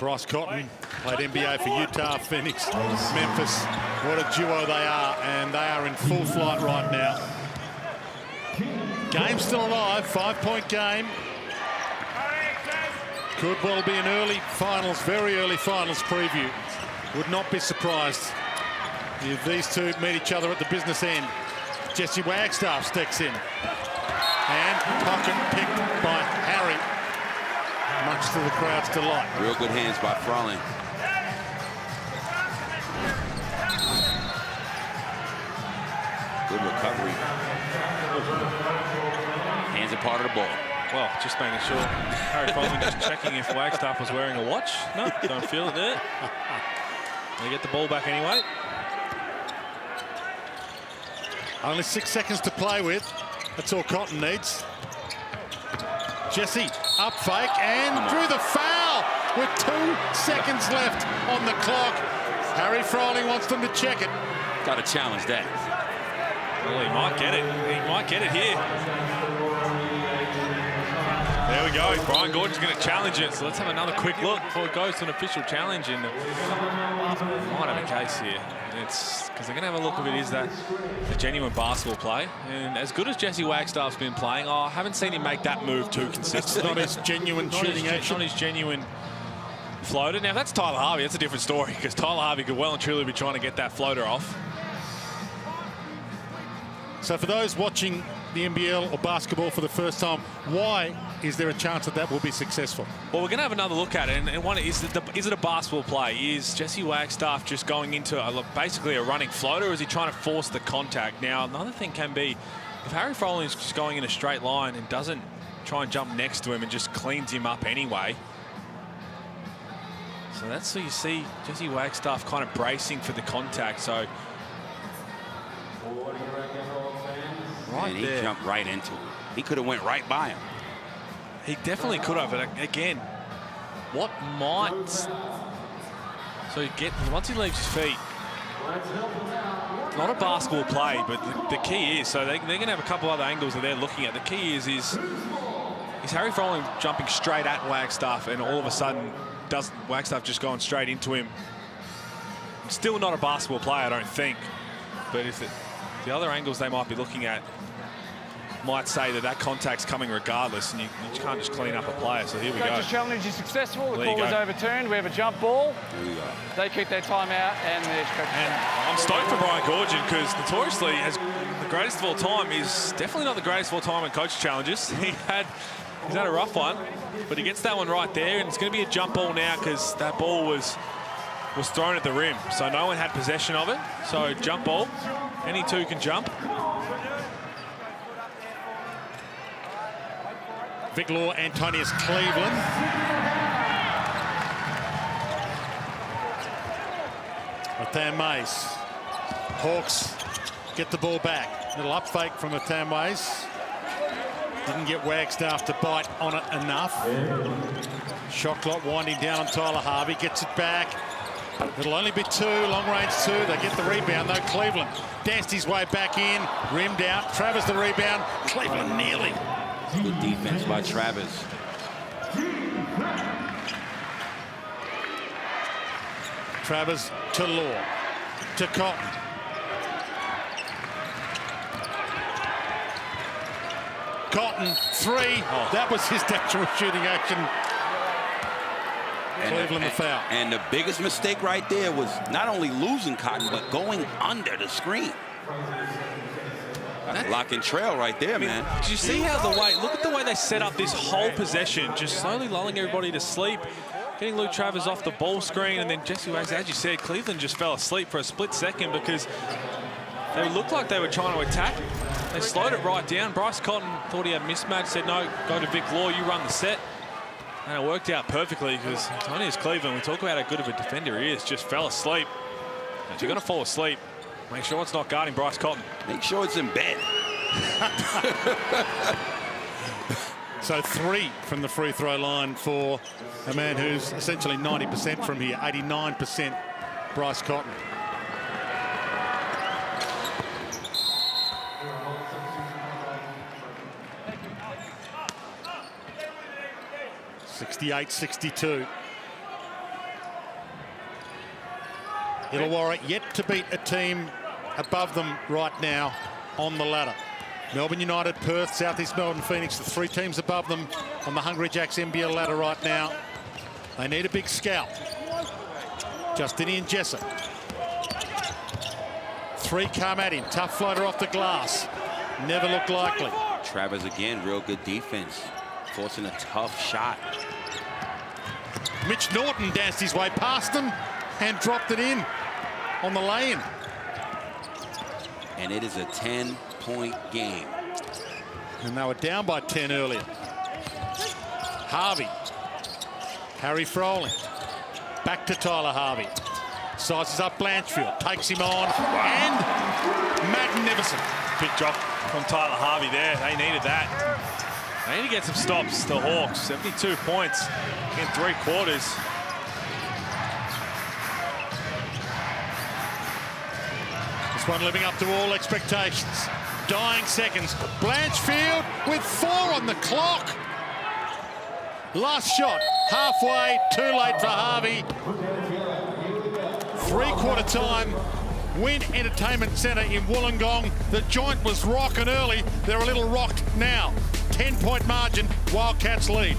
Bryce Cotton played NBA for Utah, Phoenix, Memphis. What a duo they are, and they are in full flight right now. Game still alive, 5-point game. Could well be an early finals, very early finals preview. Would not be surprised if these two meet each other at the business end. Jesse Wagstaff sticks in. And pocket picked by Harry, much to the crowd's delight. Real good hands by Froling. Good recovery. Hands are part of the ball. Well, just making sure. Harry Froling just checking if Wagstaff was wearing a watch. No, don't feel it there. They get the ball back anyway. Only 6 seconds to play with. That's all Cotton needs. Jesse up fake and drew the foul with 2 seconds left on the clock. Harry Froling wants them to check it. Got to challenge that. Well, he might get it. He might get it here. There we go. Brian Gordon's going to challenge it. So let's have another quick look before it goes to an official challenge. And might have a case here. It's because they're going to have a look if it is that a genuine basketball play. And as good as Jesse Wagstaff's been playing, I haven't seen him make that move too consistently. That's not his genuine shooting action. Not his genuine floater. Now, if that's Tyler Harvey, that's a different story, because Tyler Harvey could well and truly be trying to get that floater off. So for those watching the NBL or basketball for the first time, why is there a chance that will be successful? Well, we're going to have another look at it, and one is it a basketball play? Is Jesse Wagstaff just going into basically a running floater, or is he trying to force the contact? Now, another thing can be, if Harry Froling is just going in a straight line and doesn't try and jump next to him and just cleans him up anyway. So that's what you see Jesse Wagstaff kind of bracing for the contact. So And he jumped right into him. He could have went right by him. He definitely could have, but again, what might... So once he leaves his feet, not a basketball play, but the key is, so they're going to have a couple other angles that they're looking at. The key is Harry Froling jumping straight at Wagstaff, and all of a sudden, Wagstaff just going straight into him. Still not a basketball play, I don't think. But if the other angles they might be looking at might say that contact's coming regardless, and you can't just clean up a player. So here we go. Coach's challenge is successful. The There you call is go. overturned. We have a jump ball. There we go. They keep their time out, and there's I'm stoked for Brian Gorgian, because notoriously, as the greatest of all time, is definitely not the greatest of all time in coach challenges. He's had a rough one, but he gets that one right there, and it's going to be a jump ball now because that ball was thrown at the rim, so no one had possession of it. So jump ball, any two can jump. Vic Law, Antonius Cleveland. Mathan Mays. Hawks get the ball back. Little up fake from Mathan Mays. Didn't get Wagstaff to bite on it enough. Shot clock winding down on Tyler Harvey. Gets it back. It'll only be two, long range two. They get the rebound though. Cleveland danced his way back in, rimmed out. Travers the rebound. Cleveland nearly. Good defense by Travis. Travers to Law, to Cotton. Cotton, 3. Oh. That was his natural shooting action. Cleveland the foul. And the biggest mistake right there was not only losing Cotton, but going under the screen. Lock and trail right there, man. Did you see how look at the way they set up this whole possession, just slowly lulling everybody to sleep, getting Luke Travers off the ball screen, and then Jesse Wags, as you said, Cleveland just fell asleep for a split second because they looked like they were trying to attack. They slowed it right down. Bryce Cotton thought he had mismatch, said, no, go to Vic Law, you run the set. And it worked out perfectly because Antonius Cleveland, we talk about how good of a defender he is, just fell asleep. And if you're going to fall asleep, make sure it's not guarding Bryce Cotton. Make sure it's in bed. So 3 from the free throw line for a man who's essentially 90% from here, 89%, Bryce Cotton. (68-62). Illawarra yet to beat a team above them right now on the ladder. Melbourne United, Perth, Southeast Melbourne, Phoenix, the 3 teams above them on the Hungry Jacks NBL ladder right now. They need a big scalp. Justinian Jessup. 3 come at him. Tough floater off the glass. Never looked likely. Travers again, real good defense. Forcing a tough shot. Mitch Norton danced his way past them and dropped it in on the lay-in. And it is a 10-point game. And they were down by 10 earlier. Harvey. Harry Froling. Back to Tyler Harvey. Sizes up Blanchfield. Takes him on. And magnificent. Big drop from Tyler Harvey there. They needed that. They need to get some stops, the Hawks. 72 points in 3 quarters. This one living up to all expectations. Dying seconds. Blanchfield with 4 on the clock. Last shot, halfway, too late for Harvey. 3/4 time. Wynn Entertainment Centre in Wollongong. The joint was rocking early. They're a little rocked now. 10-point margin, Wildcats lead.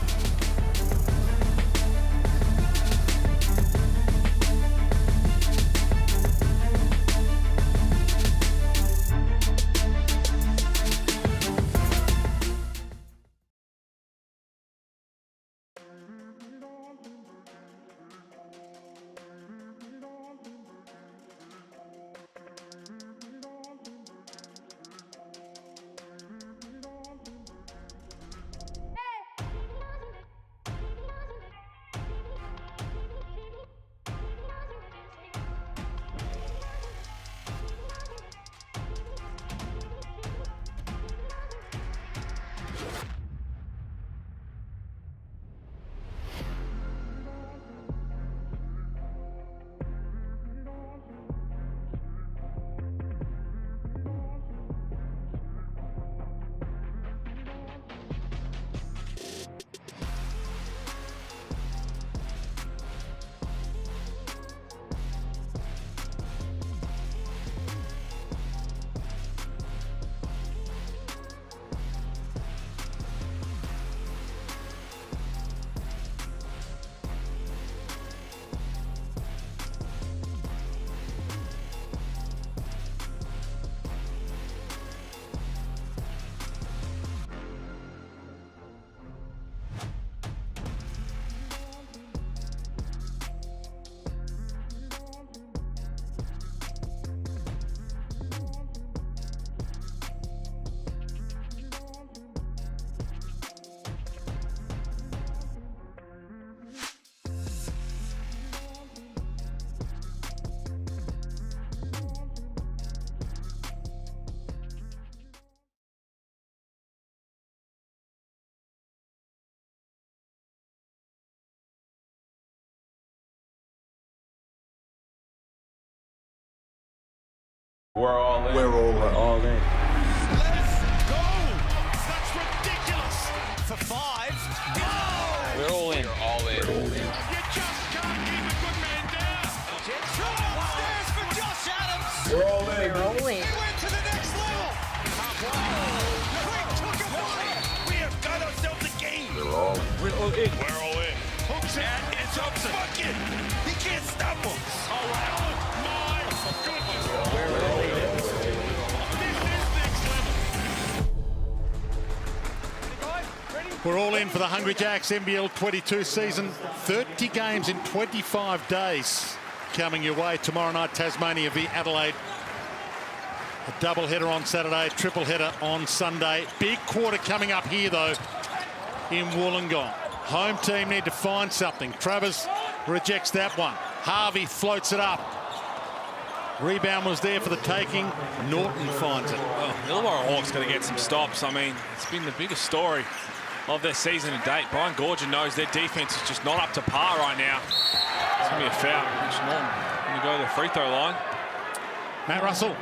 We're all in. We're all in. We're all in. Let's go! That's ridiculous! For 5. Go! We're all in. You just can't keep a good man down. We're in. Hooks it. And it's Thompson. Bucket. He can't stop him. Oh, my goodness. We're all in for the Hungry Jacks NBL22 season. 30 games in 25 days coming your way. Tomorrow night, Tasmania v Adelaide. A double header on Saturday, triple header on Sunday. Big quarter coming up here, though, in Wollongong. Home team need to find something. Travers rejects that one. Harvey floats it up. Rebound was there for the taking. Norton finds it. Well, Illawarra Hawks got to get some stops. I mean, it's been the biggest story of their season to date. Brian Goorjian knows their defense is just not up to par right now. It's going to be a foul. Mitch Norton going to go to the free throw line. Matt Russell.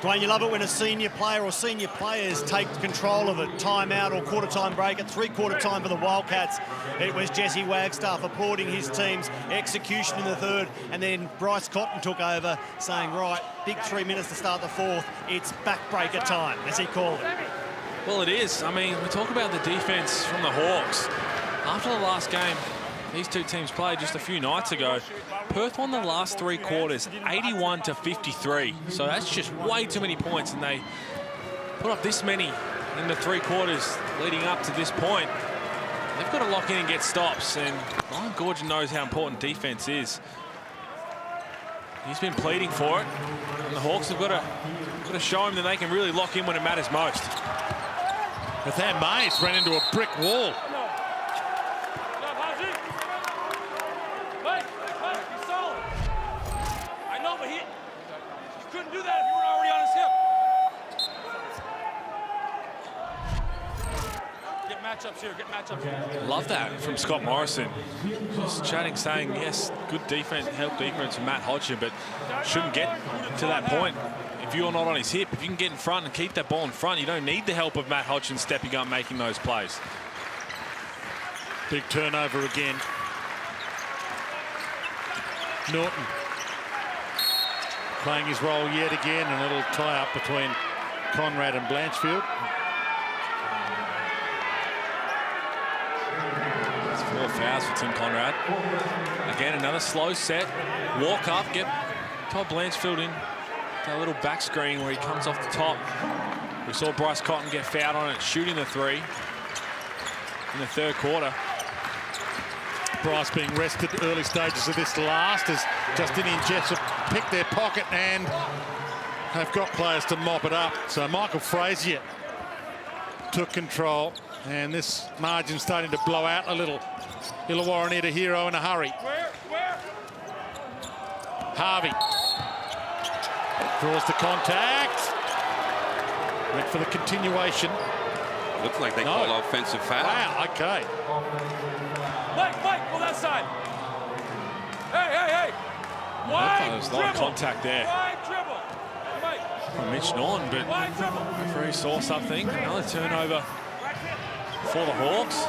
Dwayne, you love it when a senior player or senior players take control of a timeout or quarter-time break at three-quarter time for the Wildcats. It was Jesse Wagstaff applauding his team's execution in the third, and then Bryce Cotton took over, saying, right, big 3 minutes to start the fourth. It's backbreaker time, as he called it. Well, it is. I mean, we talk about the defense from the Hawks. After the last game these two teams played just a few nights ago, Perth won the last three quarters 81-53. So that's just way too many points, and they put up this many in the three quarters leading up to this point. They've got to lock in and get stops, and Brian Goorjian knows how important defense is. He's been pleading for it, and the Hawks have got to show him that they can really lock in when it matters most. But that Mays ran into a brick wall. Get matchups here. Love that from Scott Morrison. Just chatting, saying, yes, good defense, help defense from Matt Hodgson, but shouldn't get to that point if you're not on his hip. If you can get in front and keep that ball in front, you don't need the help of Matt Hodgson stepping up, making those plays. Big turnover again. Norton playing his role yet again. A little tie-up between Conrad and Blanchfield. That's 4 fouls for Tim Conrad. Again, another slow set. Walk up, get Todd Blanchfield in that little back screen where he comes off the top. We saw Bryce Cotton get fouled on it, shooting the three in the third quarter. Bryce being rested early stages of this last as Justinian Jessup picked their pocket and have got players to mop it up. So Michael Frazier took control, and this margin starting to blow out a little. Illawarra need a hero in a hurry. Harvey draws the contact. Went for the continuation. Looks like they call offensive foul. Wow, okay. Mike, pull that side. Hey. There's a lot of contact there from Mitch Norton, but the referee saw something. Another turnover for the Hawks.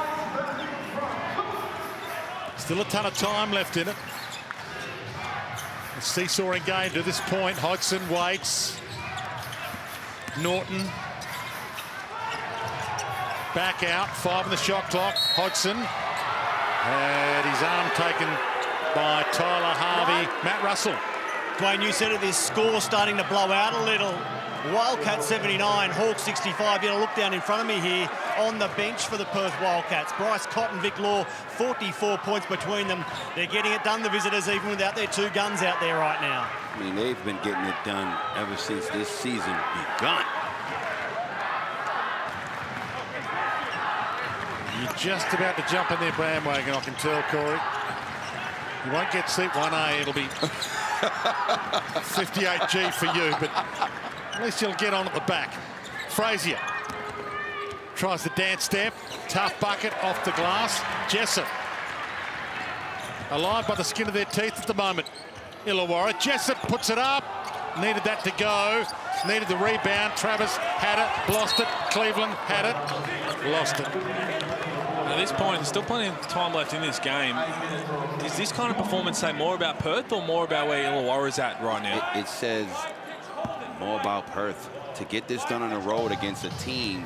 Still a ton of time left in it. A seesawing game to this point. Hodgson waits. Norton back out. 5 on the shot clock. Hodgson had his arm taken by Tyler Harvey. Matt Russell. Dwayne, you said it, this score starting to blow out a little. Wildcats 79, Hawks 65. You got to look down in front of me here on the bench for the Perth Wildcats. Bryce Cotton, Vic Law, 44 points between them. They're getting it done, the visitors, even without their 2 guns out there right now. I mean, they've been getting it done ever since this season begun. You're just about to jump in their bandwagon, I can tell, Corey. You won't get seat 1A. It'll be 58G for you, but at least you'll get on at the back. Frazier tries the dance step. Tough bucket off the glass. Jessup alive by the skin of their teeth at the moment. Illawarra. Jessup puts it up. Needed that to go. Needed the rebound. Travers had it. Lost it. Cleveland had it. Lost it. At this point, there's still plenty of time left in this game. Does this kind of performance say more about Perth or more about where Illawarra is at right now? It says more about Perth. To get this done on the road against a team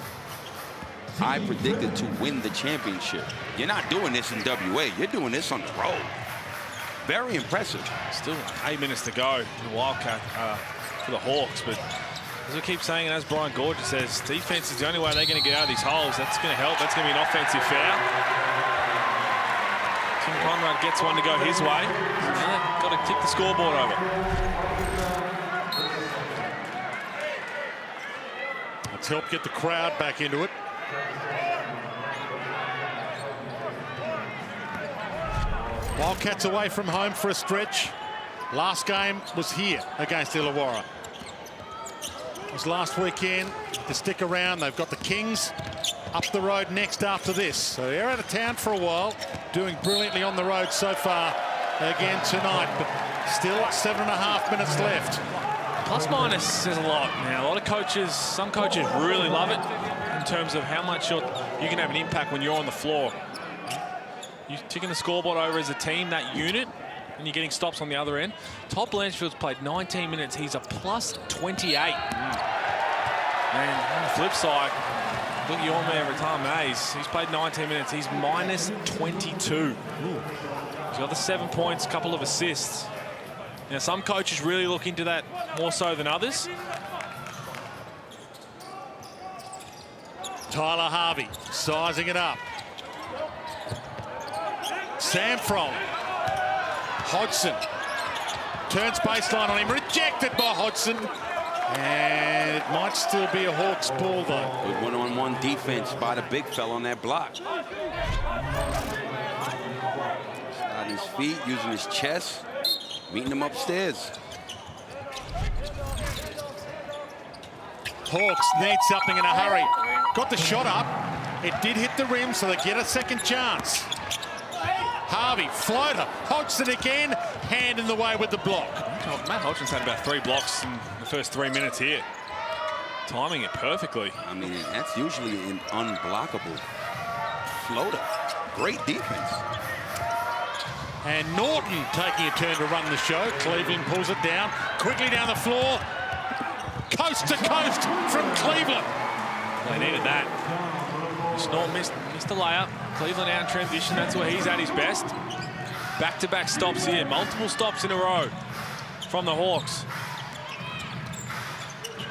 I predicted to win the championship. You're not doing this in WA. You're doing this on the road. Very impressive. Still 8 minutes to go in the Wildcat for the Hawks, but as we keep saying, and as Brian Gorgeous says, defense is the only way they're going to get out of these holes. That's going to help. That's going to be an offensive foul. Tim Conrad gets one to go his way. Got to tick the scoreboard over. Let's help get the crowd back into it. Wildcats away from home for a stretch. Last game was here against Illawarra. It was last weekend. To stick around, they've got the Kings up the road next after this. So they're out of town for a while, doing brilliantly on the road so far again tonight, but still 7.5 minutes left. Plus minus says a lot. Now, a lot of coaches, some coaches really love it in terms of how much you can have an impact when you're on the floor. You're ticking the scoreboard over as a team, that unit, and you're getting stops on the other end. Todd Blanchfield's played 19 minutes. He's a plus 28. And on the flip side, look at your man every time, Mays. He's played 19 minutes. He's minus 22. He's got the 7 points, couple of assists. Now, some coaches really look into that more so than others. Tyler Harvey sizing it up. Sam Froling. Hodgson turns baseline on him, rejected by Hodgson. And it might still be a Hawks ball, though. Good one-on-one defense by the big fella on that block. On his feet, using his chest, meeting him upstairs. Hawks need something in a hurry. Got the shot up. It did hit the rim, so they get a second chance. Harvey, floater, Hodgson again, hand in the way with the block. Matt Hodgson's had about 3 blocks in the first 3 minutes here. Timing it perfectly. I mean, that's usually an unblockable floater. Great defense. And Norton taking a turn to run the show. Cleveland pulls it down, quickly down the floor. Coast to coast from Cleveland. They needed that. Norton missed the layup. Cleveland out in transition. That's where he's at his best. Back-to-back stops here. Multiple stops in a row from the Hawks.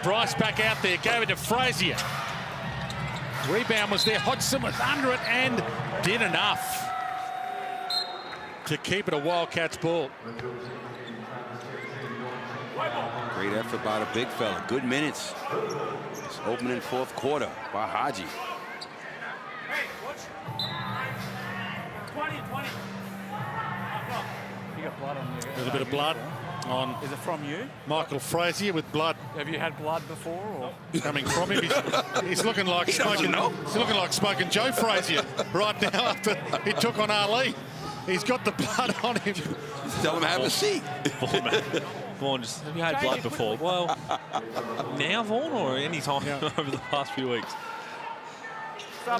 Bryce back out there. Gave it to Frazier. Rebound was there. Hodgson was under it and did enough to keep it a Wildcats ball. Great effort by the big fella. Good minutes. It's opening fourth quarter by Haji. You got blood on you. A little bit of blood on. Is it from you? Michael Frazier with blood. Have you had blood before, or coming from him? He's looking like smoking. He's looking like smoking Joe Frazier right now after he took on Ali. He's got the blood on him. Tell him to have a seat. Vaughn, just have you had blood before? Well, now, Vaughn, or any time over the past few weeks? So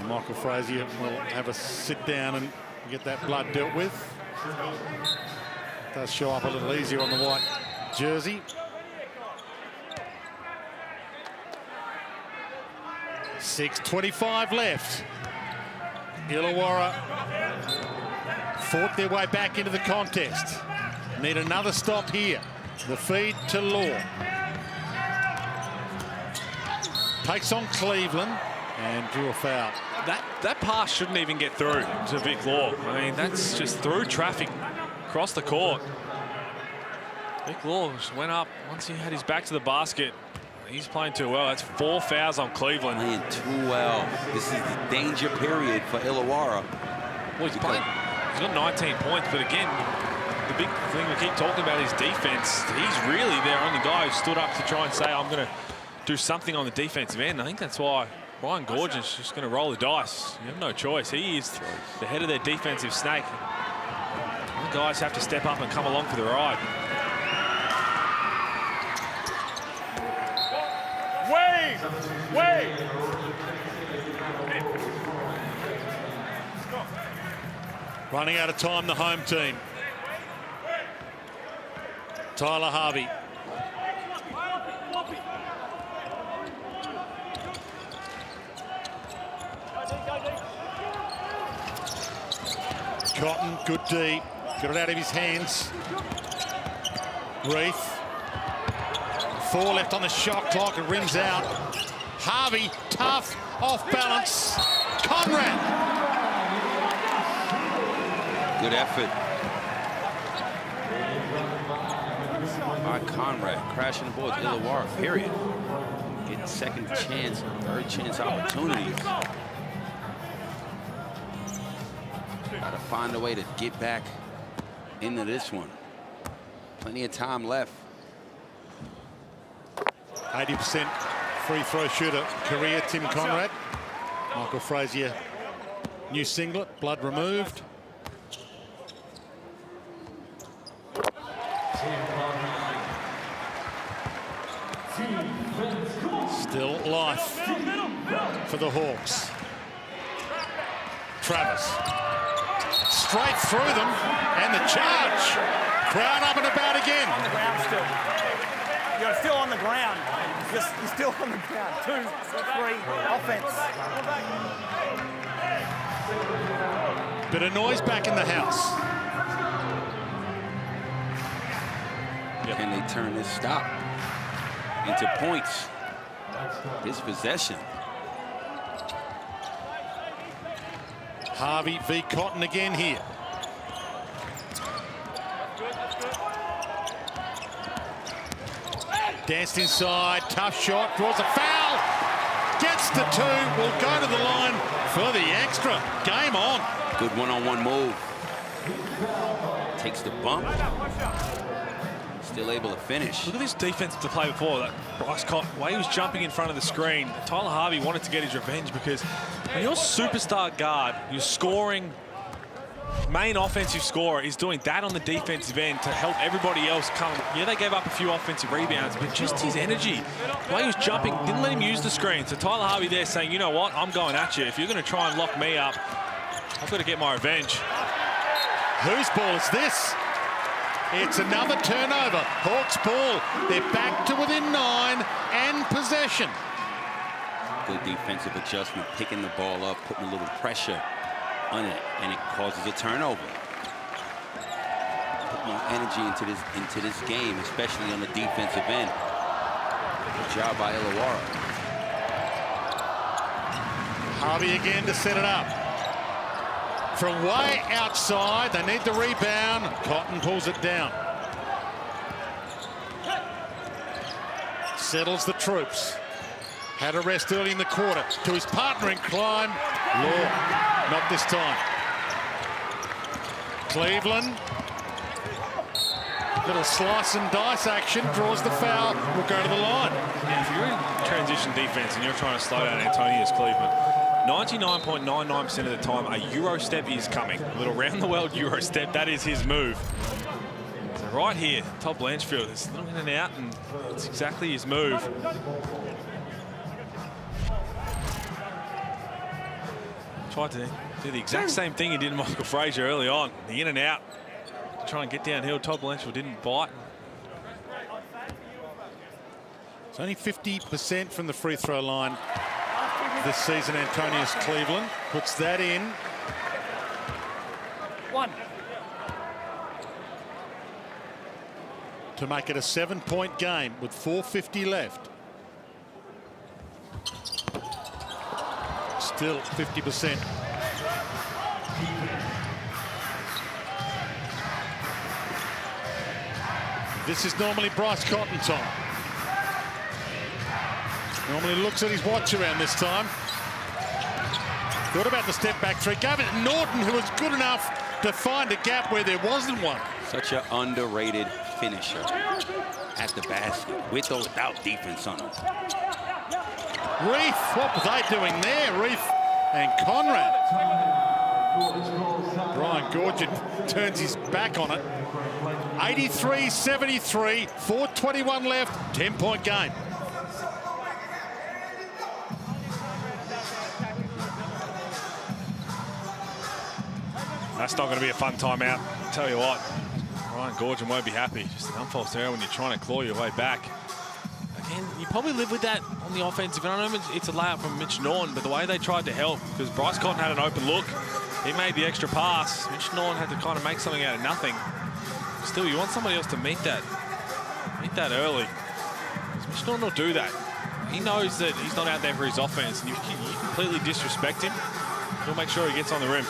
Michael Frazier will have a sit down and get that blood dealt with. Does show up a little easier on the white jersey. .6:25 left. Illawarra fought their way back into the contest. Need another stop here. The feed to Law. Takes on Cleveland and drew a foul. That pass shouldn't even get through to Vic Law. I mean, that's just through traffic across the court. Vic Law just went up once he had his back to the basket. He's playing too well. That's 4 fouls on Cleveland. Playing too well. This is the danger period for Illawarra. Well, he's got 19 points, but again, the big thing we keep talking about is defense. He's really their only guy who stood up to try and say, I'm going to do something on the defensive end. I think that's why Brian Gorgeous is just going to roll the dice. You have no choice. He is the head of their defensive snake. The guys have to step up and come along for the ride. Wait! Running out of time, the home team. Tyler Harvey. Cotton, good D. Got it out of his hands. Reith. 4 left on the shot clock. It rims out. Harvey, tough, off balance. Conrad. Good effort by Conrad. Crashing the boards. Illawarra, period. Getting second chance, third chance opportunities. Got to find a way to get back into this one. Plenty of time left. 80% free throw shooter, career Tim Conrad. Michael Frazier, new singlet, blood removed. Still life for the Hawks. Travis. Straight through them, and the charge. Crowd up and about again. On the ground still. You're still on the ground. You're still on the ground. 2, 3, offense. Bit of noise back in the house. Can they turn this stop into points? This possession. Harvey v. Cotton again here. Danced inside, tough shot, draws a foul. Gets the 2, will go to the line for the extra. Game on. Good one-on-one move. Takes the bump. Still able to finish. Look at this defensive play before. That Bryce Cotton, the way he was jumping in front of the screen. Tyler Harvey wanted to get his revenge because when you're a superstar guard, you're scoring, main offensive scorer is doing that on the defensive end to help everybody else come. Yeah, they gave up a few offensive rebounds, but just his energy, the way he was jumping, didn't let him use the screen. So Tyler Harvey there saying, you know what, I'm going at you. If you're going to try and lock me up, I've got to get my revenge. Whose ball is this? It's another turnover. Hawks ball. They're back to within 9 and possession. Good defensive adjustment, picking the ball up, putting a little pressure on it, and it causes a turnover. Put more energy into this game, especially on the defensive end. Good job by Illawarra. Harvey again to set it up. From way outside, they need the rebound. Cotton pulls it down. Settles the troops. Had a rest early in the quarter. To his partner in crime, Law. Not this time. Cleveland. Little slice and dice action, draws the foul, will go to the line. If you're in transition defense and you're trying to slow down Antonius Cleveland, 99.99% of the time, a Euro step is coming. A little round-the-world Euro step, that is his move. So right here, Todd Blanchfield, it's a little in and out, and it's exactly his move. Tried to do the exact same thing he did to Michael Frazier early on. The in and out, to try and get downhill. Todd Blanchfield didn't bite. It's only 50% from the free throw line this season. Antonius Cleveland puts that in. 1. To make it a 7-point game with 4:50 left. Still 50%. This is normally Bryce Cotton time. Normally looks at his watch around this time. Thought about the step back 3. Gave it to Norton, who was good enough to find a gap where there wasn't one. Such an underrated finisher at the basket, with or without defense on him. Reith, what were they doing there? Reith and Conrad. Brian Gorgian turns his back on it. 83-73, 4:21 left, 10-point game. That's not going to be a fun timeout. Tell you what, Ryan Gorgian won't be happy. Just an unfalse error when you're trying to claw your way back. Again, you probably live with that on the offensive. And I know it's a layup from Mitch Norton, but the way they tried to help, because Bryce Cotton had an open look, He made the extra pass. Mitch Norton had to kind of make something out of nothing. Still, you want somebody else to meet that early. Mitch Norton will do that. He knows that he's not out there for his offense, and you completely disrespect him. He'll make sure he gets on the rim.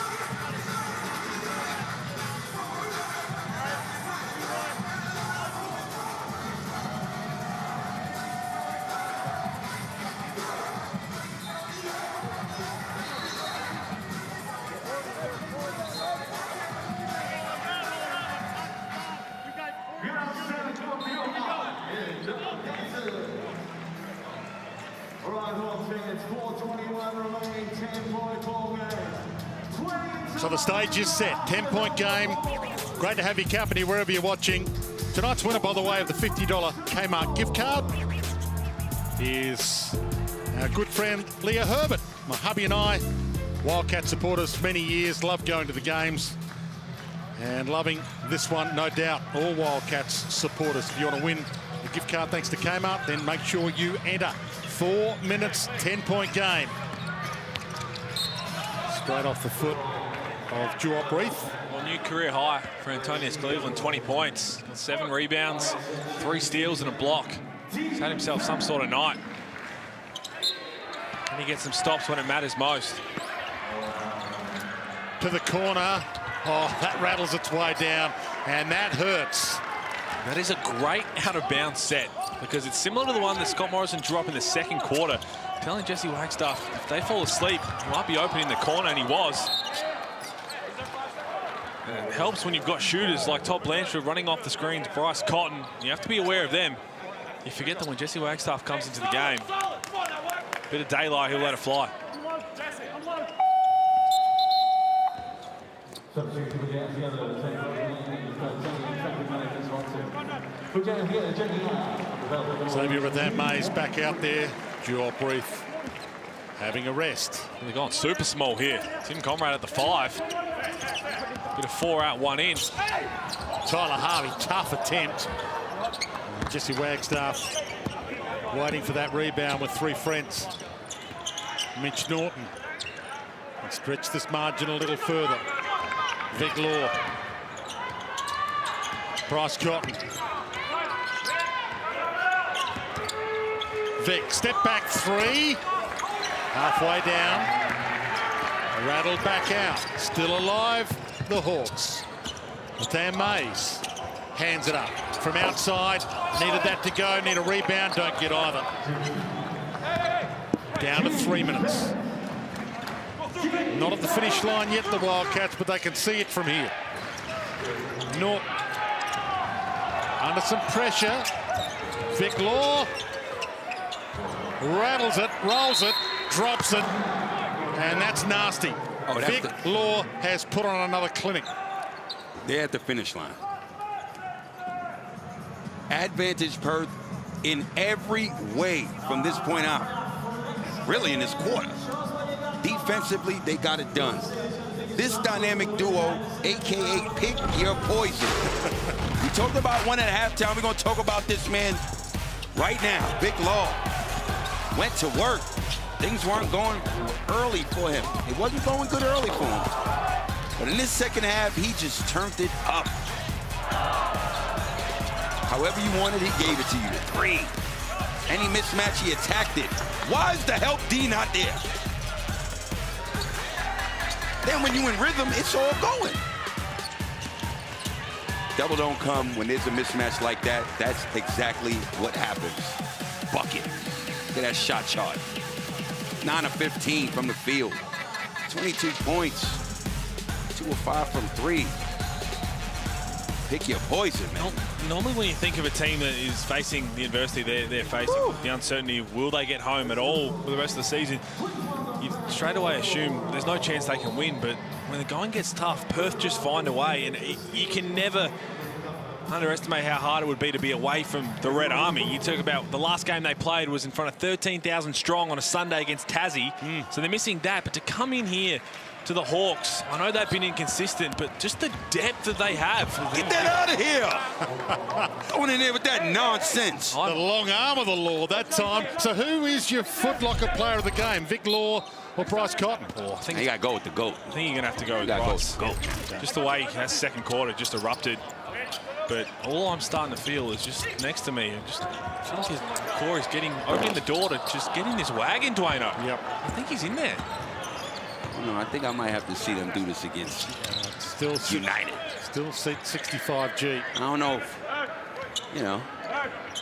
So the stage is set. 10-point game. Great to have your company wherever you're watching. Tonight's winner, by the way, of the $50 Kmart gift card is our good friend Leah Herbert. My hubby and I, Wildcat supporters many years, love going to the games and loving this one, no doubt. All Wildcats supporters. If you want to win the gift card thanks to Kmart, then make sure you enter. 4 minutes, 10-point game. Straight off the foot of Duop Reith. Well, new career high for Antonius Cleveland, 20 points, 7 rebounds, 3 steals and a block. He's had himself some sort of night. And he gets some stops when it matters most. To the corner. Oh, that rattles its way down, and that hurts. That is a great out-of-bounds set, because it's similar to the one that Scott Morrison drew up in the second quarter. Telling Jesse Wagstaff, if they fall asleep, he might be open in the corner, and he was. And it helps when you've got shooters like Todd Blanchard running off the screens, Bryce Cotton. You have to be aware of them. You forget that when Jesse Wagstaff comes into the game, bit of daylight, he'll let it fly. Xavier Rathan Mays back out there. Duop Reith having a rest. They've gone super small here. Tim Conrad at the 5. Bit of 4 out, 1 in. Tyler Harvey, tough attempt. Jesse Wagstaff waiting for that rebound with 3 friends. Mitch Norton can stretch this margin a little further. Vic Law. Bryce Cotton. Vic, step back 3. Halfway down. Rattled back out. Still alive, the Hawks. Rathan Mays hands it up from outside. Needed that to go, need a rebound, don't get either. Down to 3 minutes. Not at the finish line yet, the Wildcats, but they can see it from here. Norton under some pressure. Vic Law rattles it, rolls it, drops it, and that's nasty. Oh, Vic Law has put on another clinic. They're at the finish line. Advantage Perth in every way from this point out. Really in this quarter. Defensively, they got it done. This dynamic duo, AKA pick your poison. We talked about one at halftime. We're going to talk about this man right now. Vic Law went to work. Things weren't going early for him. It wasn't going good early for him. But in this second half, he just turned it up. However you wanted, he gave it to you. 3. Any mismatch, he attacked it. Why is the help D not there? Then when you in rhythm, it's all going. Double don't come when there's a mismatch like that. That's exactly what happens. Bucket. Look at that shot chart. 9 of 15 from the field. 22 points. 2 of 5 from 3. Pick your poison, man. Normally when you think of a team that is facing the adversity they're facing, the uncertainty, will they get home at all for the rest of the season, you straight away assume there's no chance they can win. But when the going gets tough, Perth just find a way, and you can never underestimate how hard it would be to be away from the Red Army. You talk about the last game they played was in front of 13,000 strong on a Sunday against Tassie. So they're missing that, but to come in here to the Hawks, I know they've been inconsistent, but just the depth that they have. Get that out of here. Going in there with that nonsense. The long arm of the law that time. So who is your Foot Locker player of the game? Vic Law or Bryce Cotton? Oh, I think you got to go with the GOAT. I think you're going to have to go with Bryce. Just the way that second quarter just erupted. But all I'm starting to feel is just next to me. I feel like his core is opening the door to just getting this wagon, Dwayno. Yep. I think he's in there. I think I might have to see them do this against still United. Still seat 65G. I don't know.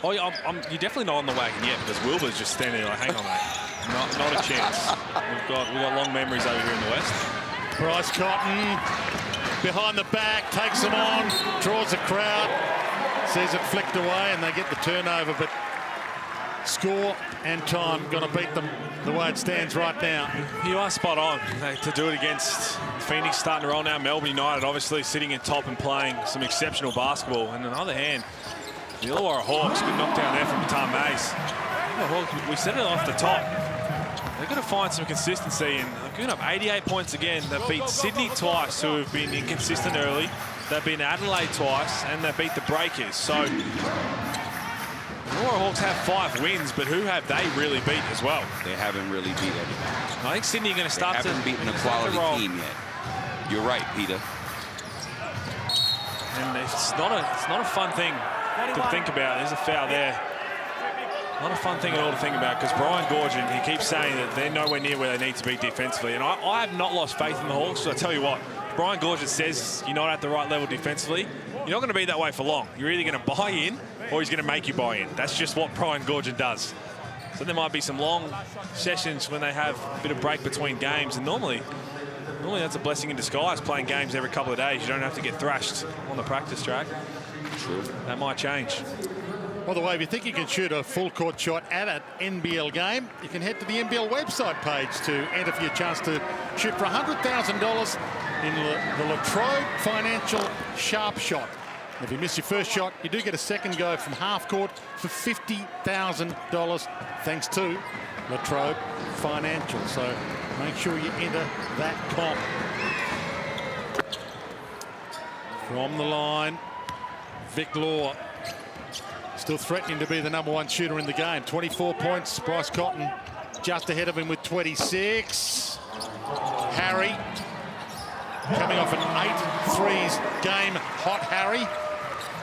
Oh, yeah, you're definitely not on the wagon yet because Wilbur's just standing there like, hang on, mate. Not a chance. We've got long memories over here in the West. Bryce Cotton behind the back, takes them on, draws the crowd, sees it flicked away, and they get the turnover. But score and time going to beat them the way it stands right now. You are spot on to do it against Phoenix starting to roll now. Melbourne United obviously sitting in top and playing some exceptional basketball. And on the other hand, the Illawarra Hawks, good knockdown there from Tom Mays. We said it off the top. They've got to find some consistency, and they've given up 88 points again. They've beat Sydney twice, who have been inconsistent early. They've beaten Adelaide twice, and they beat the Breakers. So the Illawarra Hawks have 5 wins, but who have they really beat as well? They haven't really beat anybody. I think Sydney are going to start they haven't beaten a quality team yet. You're right, Peter. And it's not a fun thing to think about. There's a foul there. Not a fun thing at all to think about, because Brian Goorjian, he keeps saying that they're nowhere near where they need to be defensively. And I have not lost faith in the Hawks. So I tell you what, Brian Goorjian says you're not at the right level defensively, you're not going to be that way for long. You're either going to buy in or he's going to make you buy in. That's just what Brian Goorjian does. So there might be some long sessions when they have a bit of break between games. And normally that's a blessing in disguise, playing games every couple of days. You don't have to get thrashed on the practice track. True. That might change. By the way, if you think you can shoot a full court shot at an NBL game, you can head to the NBL website page to enter for your chance to shoot for $100,000 in the Latrobe Financial Sharp Shot. If you miss your first shot, you do get a second go from half court for $50,000 thanks to Latrobe Financial. So make sure you enter that comp. From the line, Vic Law. Still threatening to be the #1 shooter in the game. 24 points. Bryce Cotton just ahead of him with 26. Harry coming off an 8 threes game. Hot Harry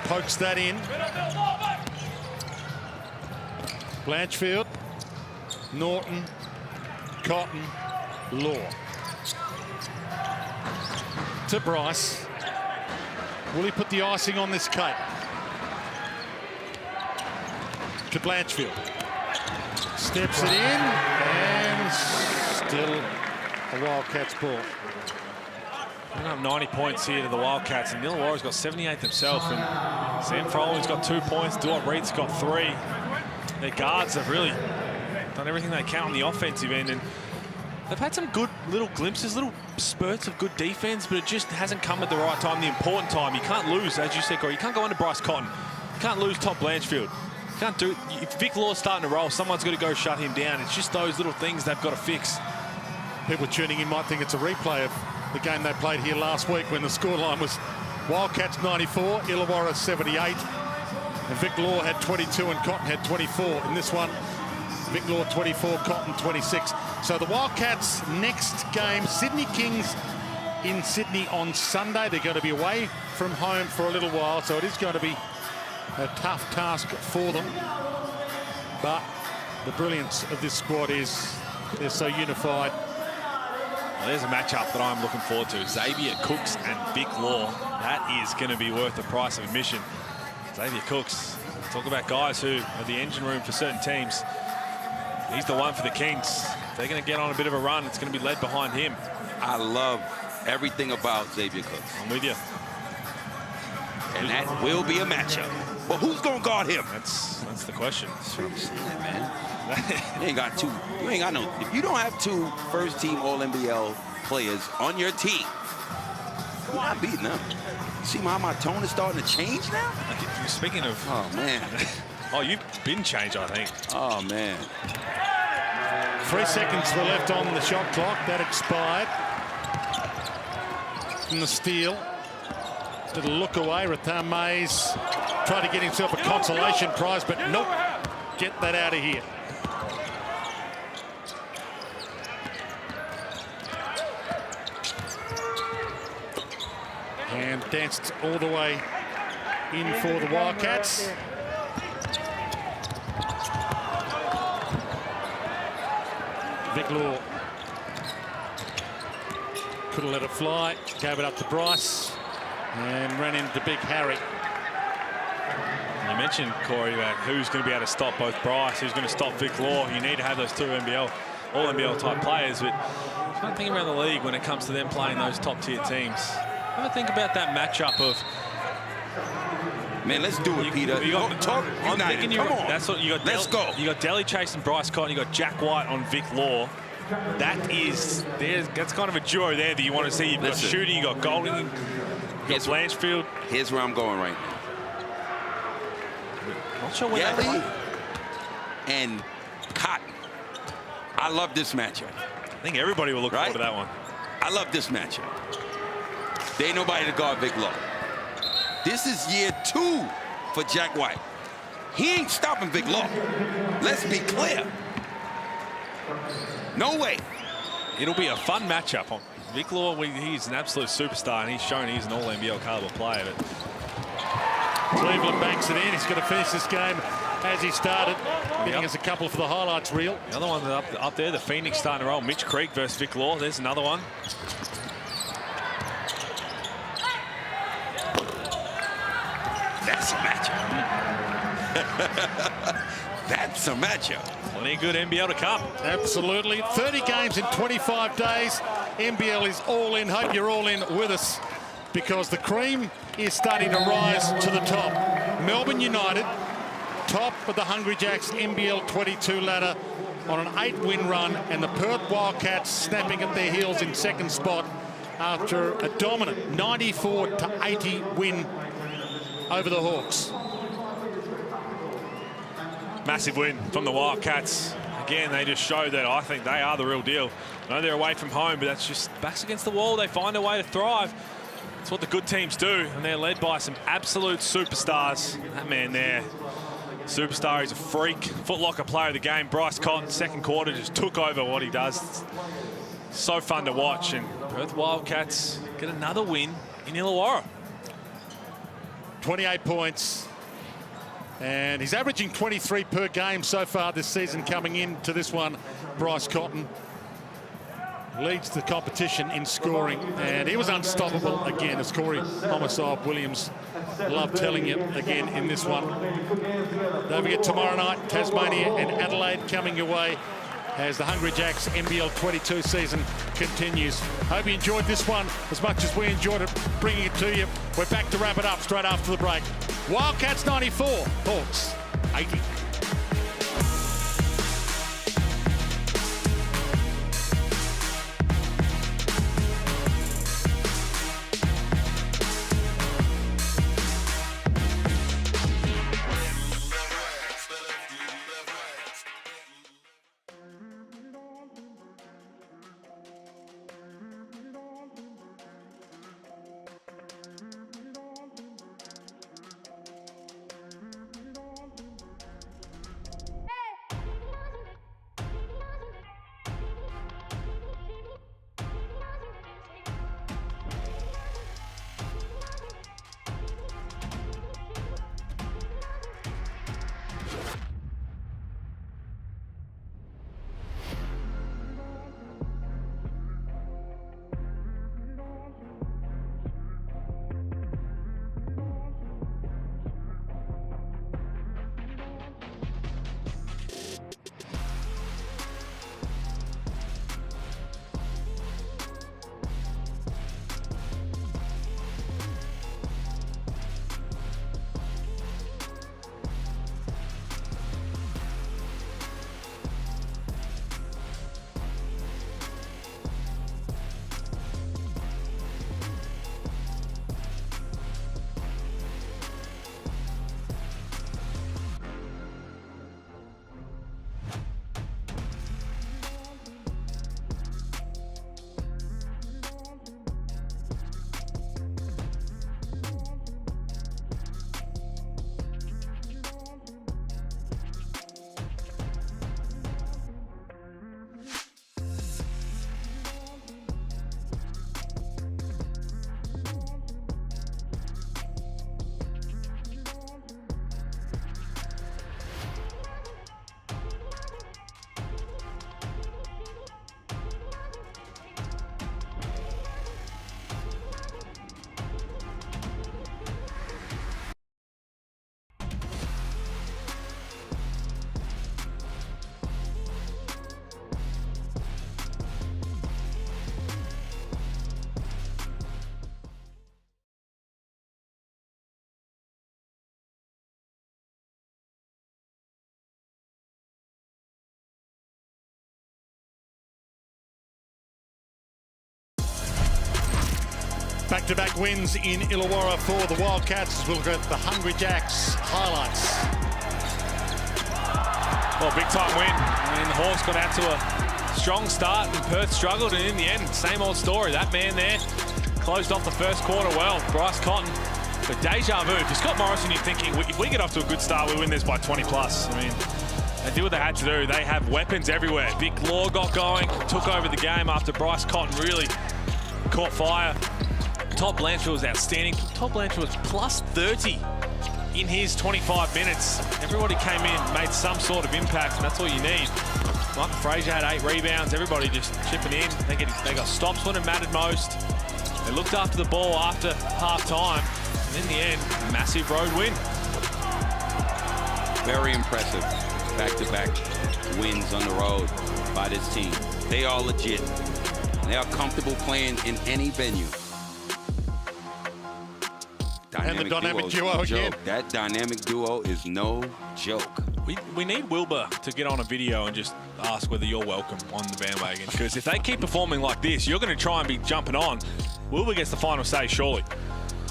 pokes that in. Blanchfield, Norton, Cotton, Law. To Bryce. Will he put the icing on this cake? To Blanchfield. Steps it in, and still a Wildcats ball. We're up 90 points here to the Wildcats, and Illawarra's got 78 themselves, and Sam Froling's got 2 points, Duop Reed's got 3. Their guards have really done everything they can on the offensive end, and they've had some good little glimpses, little spurts of good defense, but it just hasn't come at the right time, the important time. You can't lose, as you said, Corey. You can't go under Bryce Cotton. You can't lose Top Blanchfield. Can't do. If Vic Law's starting to roll, someone's got to go shut him down. It's just those little things they've got to fix. People tuning in might think it's a replay of the game they played here last week when the scoreline was Wildcats 94, Illawarra 78. And Vic Law had 22 and Cotton had 24. In this one, Vic Law 24, Cotton 26. So the Wildcats' next game, Sydney Kings in Sydney on Sunday. They're going to be away from home for a little while, so it is going to be a tough task for them. But the brilliance of this squad is they're so unified. Well, there's a matchup that I'm looking forward to. Xavier Cooks and Vic Law. That is going to be worth the price of admission. Xavier Cooks, talk about guys who are the engine room for certain teams. He's the one for the Kings. If they're going to get on a bit of a run, it's going to be led behind him. I love everything about Xavier Cooks. I'm with you. And that will be a matchup. But who's going to guard him? That's the question. That's what I'm saying, man. You ain't got two. You ain't got no. If you don't have 2 first-team All-NBL players on your team, you're not beating them. You see how my tone is starting to change now? Speaking of... Oh, man. Oh, you've been changed, I think. Oh, man. 3 seconds were left on the shot clock. That expired. From the steal. Little look away. Ratham Mays tried to get himself a consolation prize, but nope. Get that out of here. and danced all the way in for the Wildcats. Vic Law could have let it fly, gave it up to Bryce, and ran into Big Harry. You mentioned, Corey, about who's going to be able to stop both Bryce, who's going to stop Vic Law. You need to have those two all NBL type players, but I think around the league when it comes to them playing those top tier teams. Have a think about that matchup of. Man, let's do it, Peter. I'm thinking Come on. That's what you got. Let's go. You got Deli chasing Bryce Cotton. You got Jack White on Vic Law. That's kind of a duo there that you want to see. You've got shooting, you got Golding, you got Blanchfield. Here's where I'm going right now. Not sure where Deli and Cotton. I love this matchup. I think everybody will look forward to that one. I love this matchup. There ain't nobody to guard Vic Law. This is year 2 for Jack White. He ain't stopping Vic Law. Let's be clear. No way. It'll be a fun matchup. Vic Law, he's an absolute superstar, and he's shown he's an all-NBL caliber player. But Cleveland banks it in. He's going to finish this game as he started. Getting us a couple for the highlights reel. The other one up there, the Phoenix starting to roll. Mitch Creek versus Vic Law. There's another one. That's a matchup. That's a matchup. Plenty good NBL to come. Absolutely. 30 games in 25 days. NBL is all in. Hope you're all in with us, because the cream is starting to rise to the top. Melbourne United, top of the Hungry Jacks NBL22 ladder on an 8-win run, and the Perth Wildcats snapping at their heels in second spot after a dominant 94-80 win over the Hawks. Massive win from the Wildcats. Again, they just show that I think they are the real deal. I know they're away from home, but that's just backs against the wall. They find a way to thrive. That's what the good teams do, and they're led by some absolute superstars. That man there, superstar, he's a freak. Foot Locker player of the game, Bryce Cotton, second quarter, just took over what he does. So fun to watch, and Perth Wildcats get another win in Illawarra. 28 points. And he's averaging 23 per game so far this season coming into this one. Bryce Cotton leads the competition in scoring, and he was unstoppable again, as Corey Homicide Williams loved telling you again in this one. Don't forget, tomorrow night, Tasmania and Adelaide coming your way as the Hungry Jacks NBL22 season continues. Hope you enjoyed this one as much as we enjoyed it bringing it to you. We're back to wrap it up straight after the break. Wildcats 94, Hawks 80. Back-to-back wins in Illawarra for the Wildcats as we look at the Hungry Jacks highlights. Well, big time win. I mean, the Hawks got out to a strong start and Perth struggled, and in the end, same old story. That man there closed off the first quarter well. Bryce Cotton, but deja vu. For Scott Morrison, you're thinking, if we get off to a good start, we win this by 20 plus. I mean, they did what they had to do. They have weapons everywhere. Vic Law got going, took over the game after Bryce Cotton really caught fire. Todd Blanchard was outstanding. Todd Blanchard was plus 30 in his 25 minutes. Everybody came in, made some sort of impact, and that's all you need. Michael Frazier had 8 rebounds. Everybody just chipping in. They got stops when it mattered most. They looked after the ball after half-time. And in the end, massive road win. Very impressive. Back-to-back wins on the road by this team. They are legit. They are comfortable playing in any venue. And the dynamic duo again. That dynamic duo is no joke. We need Wilbur to get on a video and just ask whether you're welcome on the bandwagon. Because if they keep performing like this, you're going to try and be jumping on. Wilbur gets the final say, surely.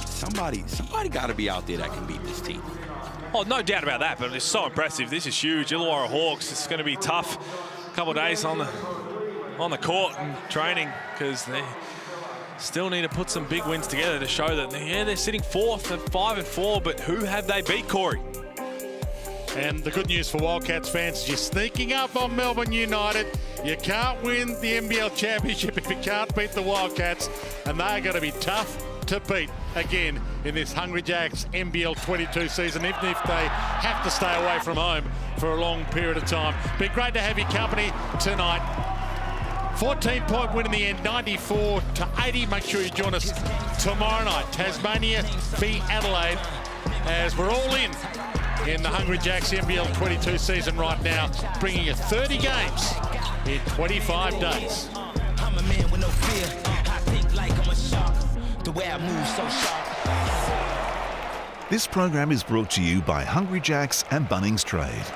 Somebody got to be out there that can beat this team. Oh, no doubt about that, but it's so impressive. This is huge. Illawarra Hawks, it's going to be tough. A couple of days on the court and training because they still need to put some big wins together to show that, yeah, they're sitting 4th at 5-4, but who have they beat, Corey? And the good news for Wildcats fans is you're sneaking up on Melbourne United. You can't win the NBL Championship if you can't beat the Wildcats, and they're going to be tough to beat again in this Hungry Jacks NBL22 season, even if they have to stay away from home for a long period of time. Been great to have your company tonight. 14-point win in the end, 94-80. Make sure you join us tomorrow night. Tasmania v Adelaide, as we're all in the Hungry Jacks NBL22 season right now, bringing you 30 games in 25 days. I'm a man with no fear. I think like I'm a shark. The way I move so sharp. This program is brought to you by Hungry Jacks and Bunnings Trade.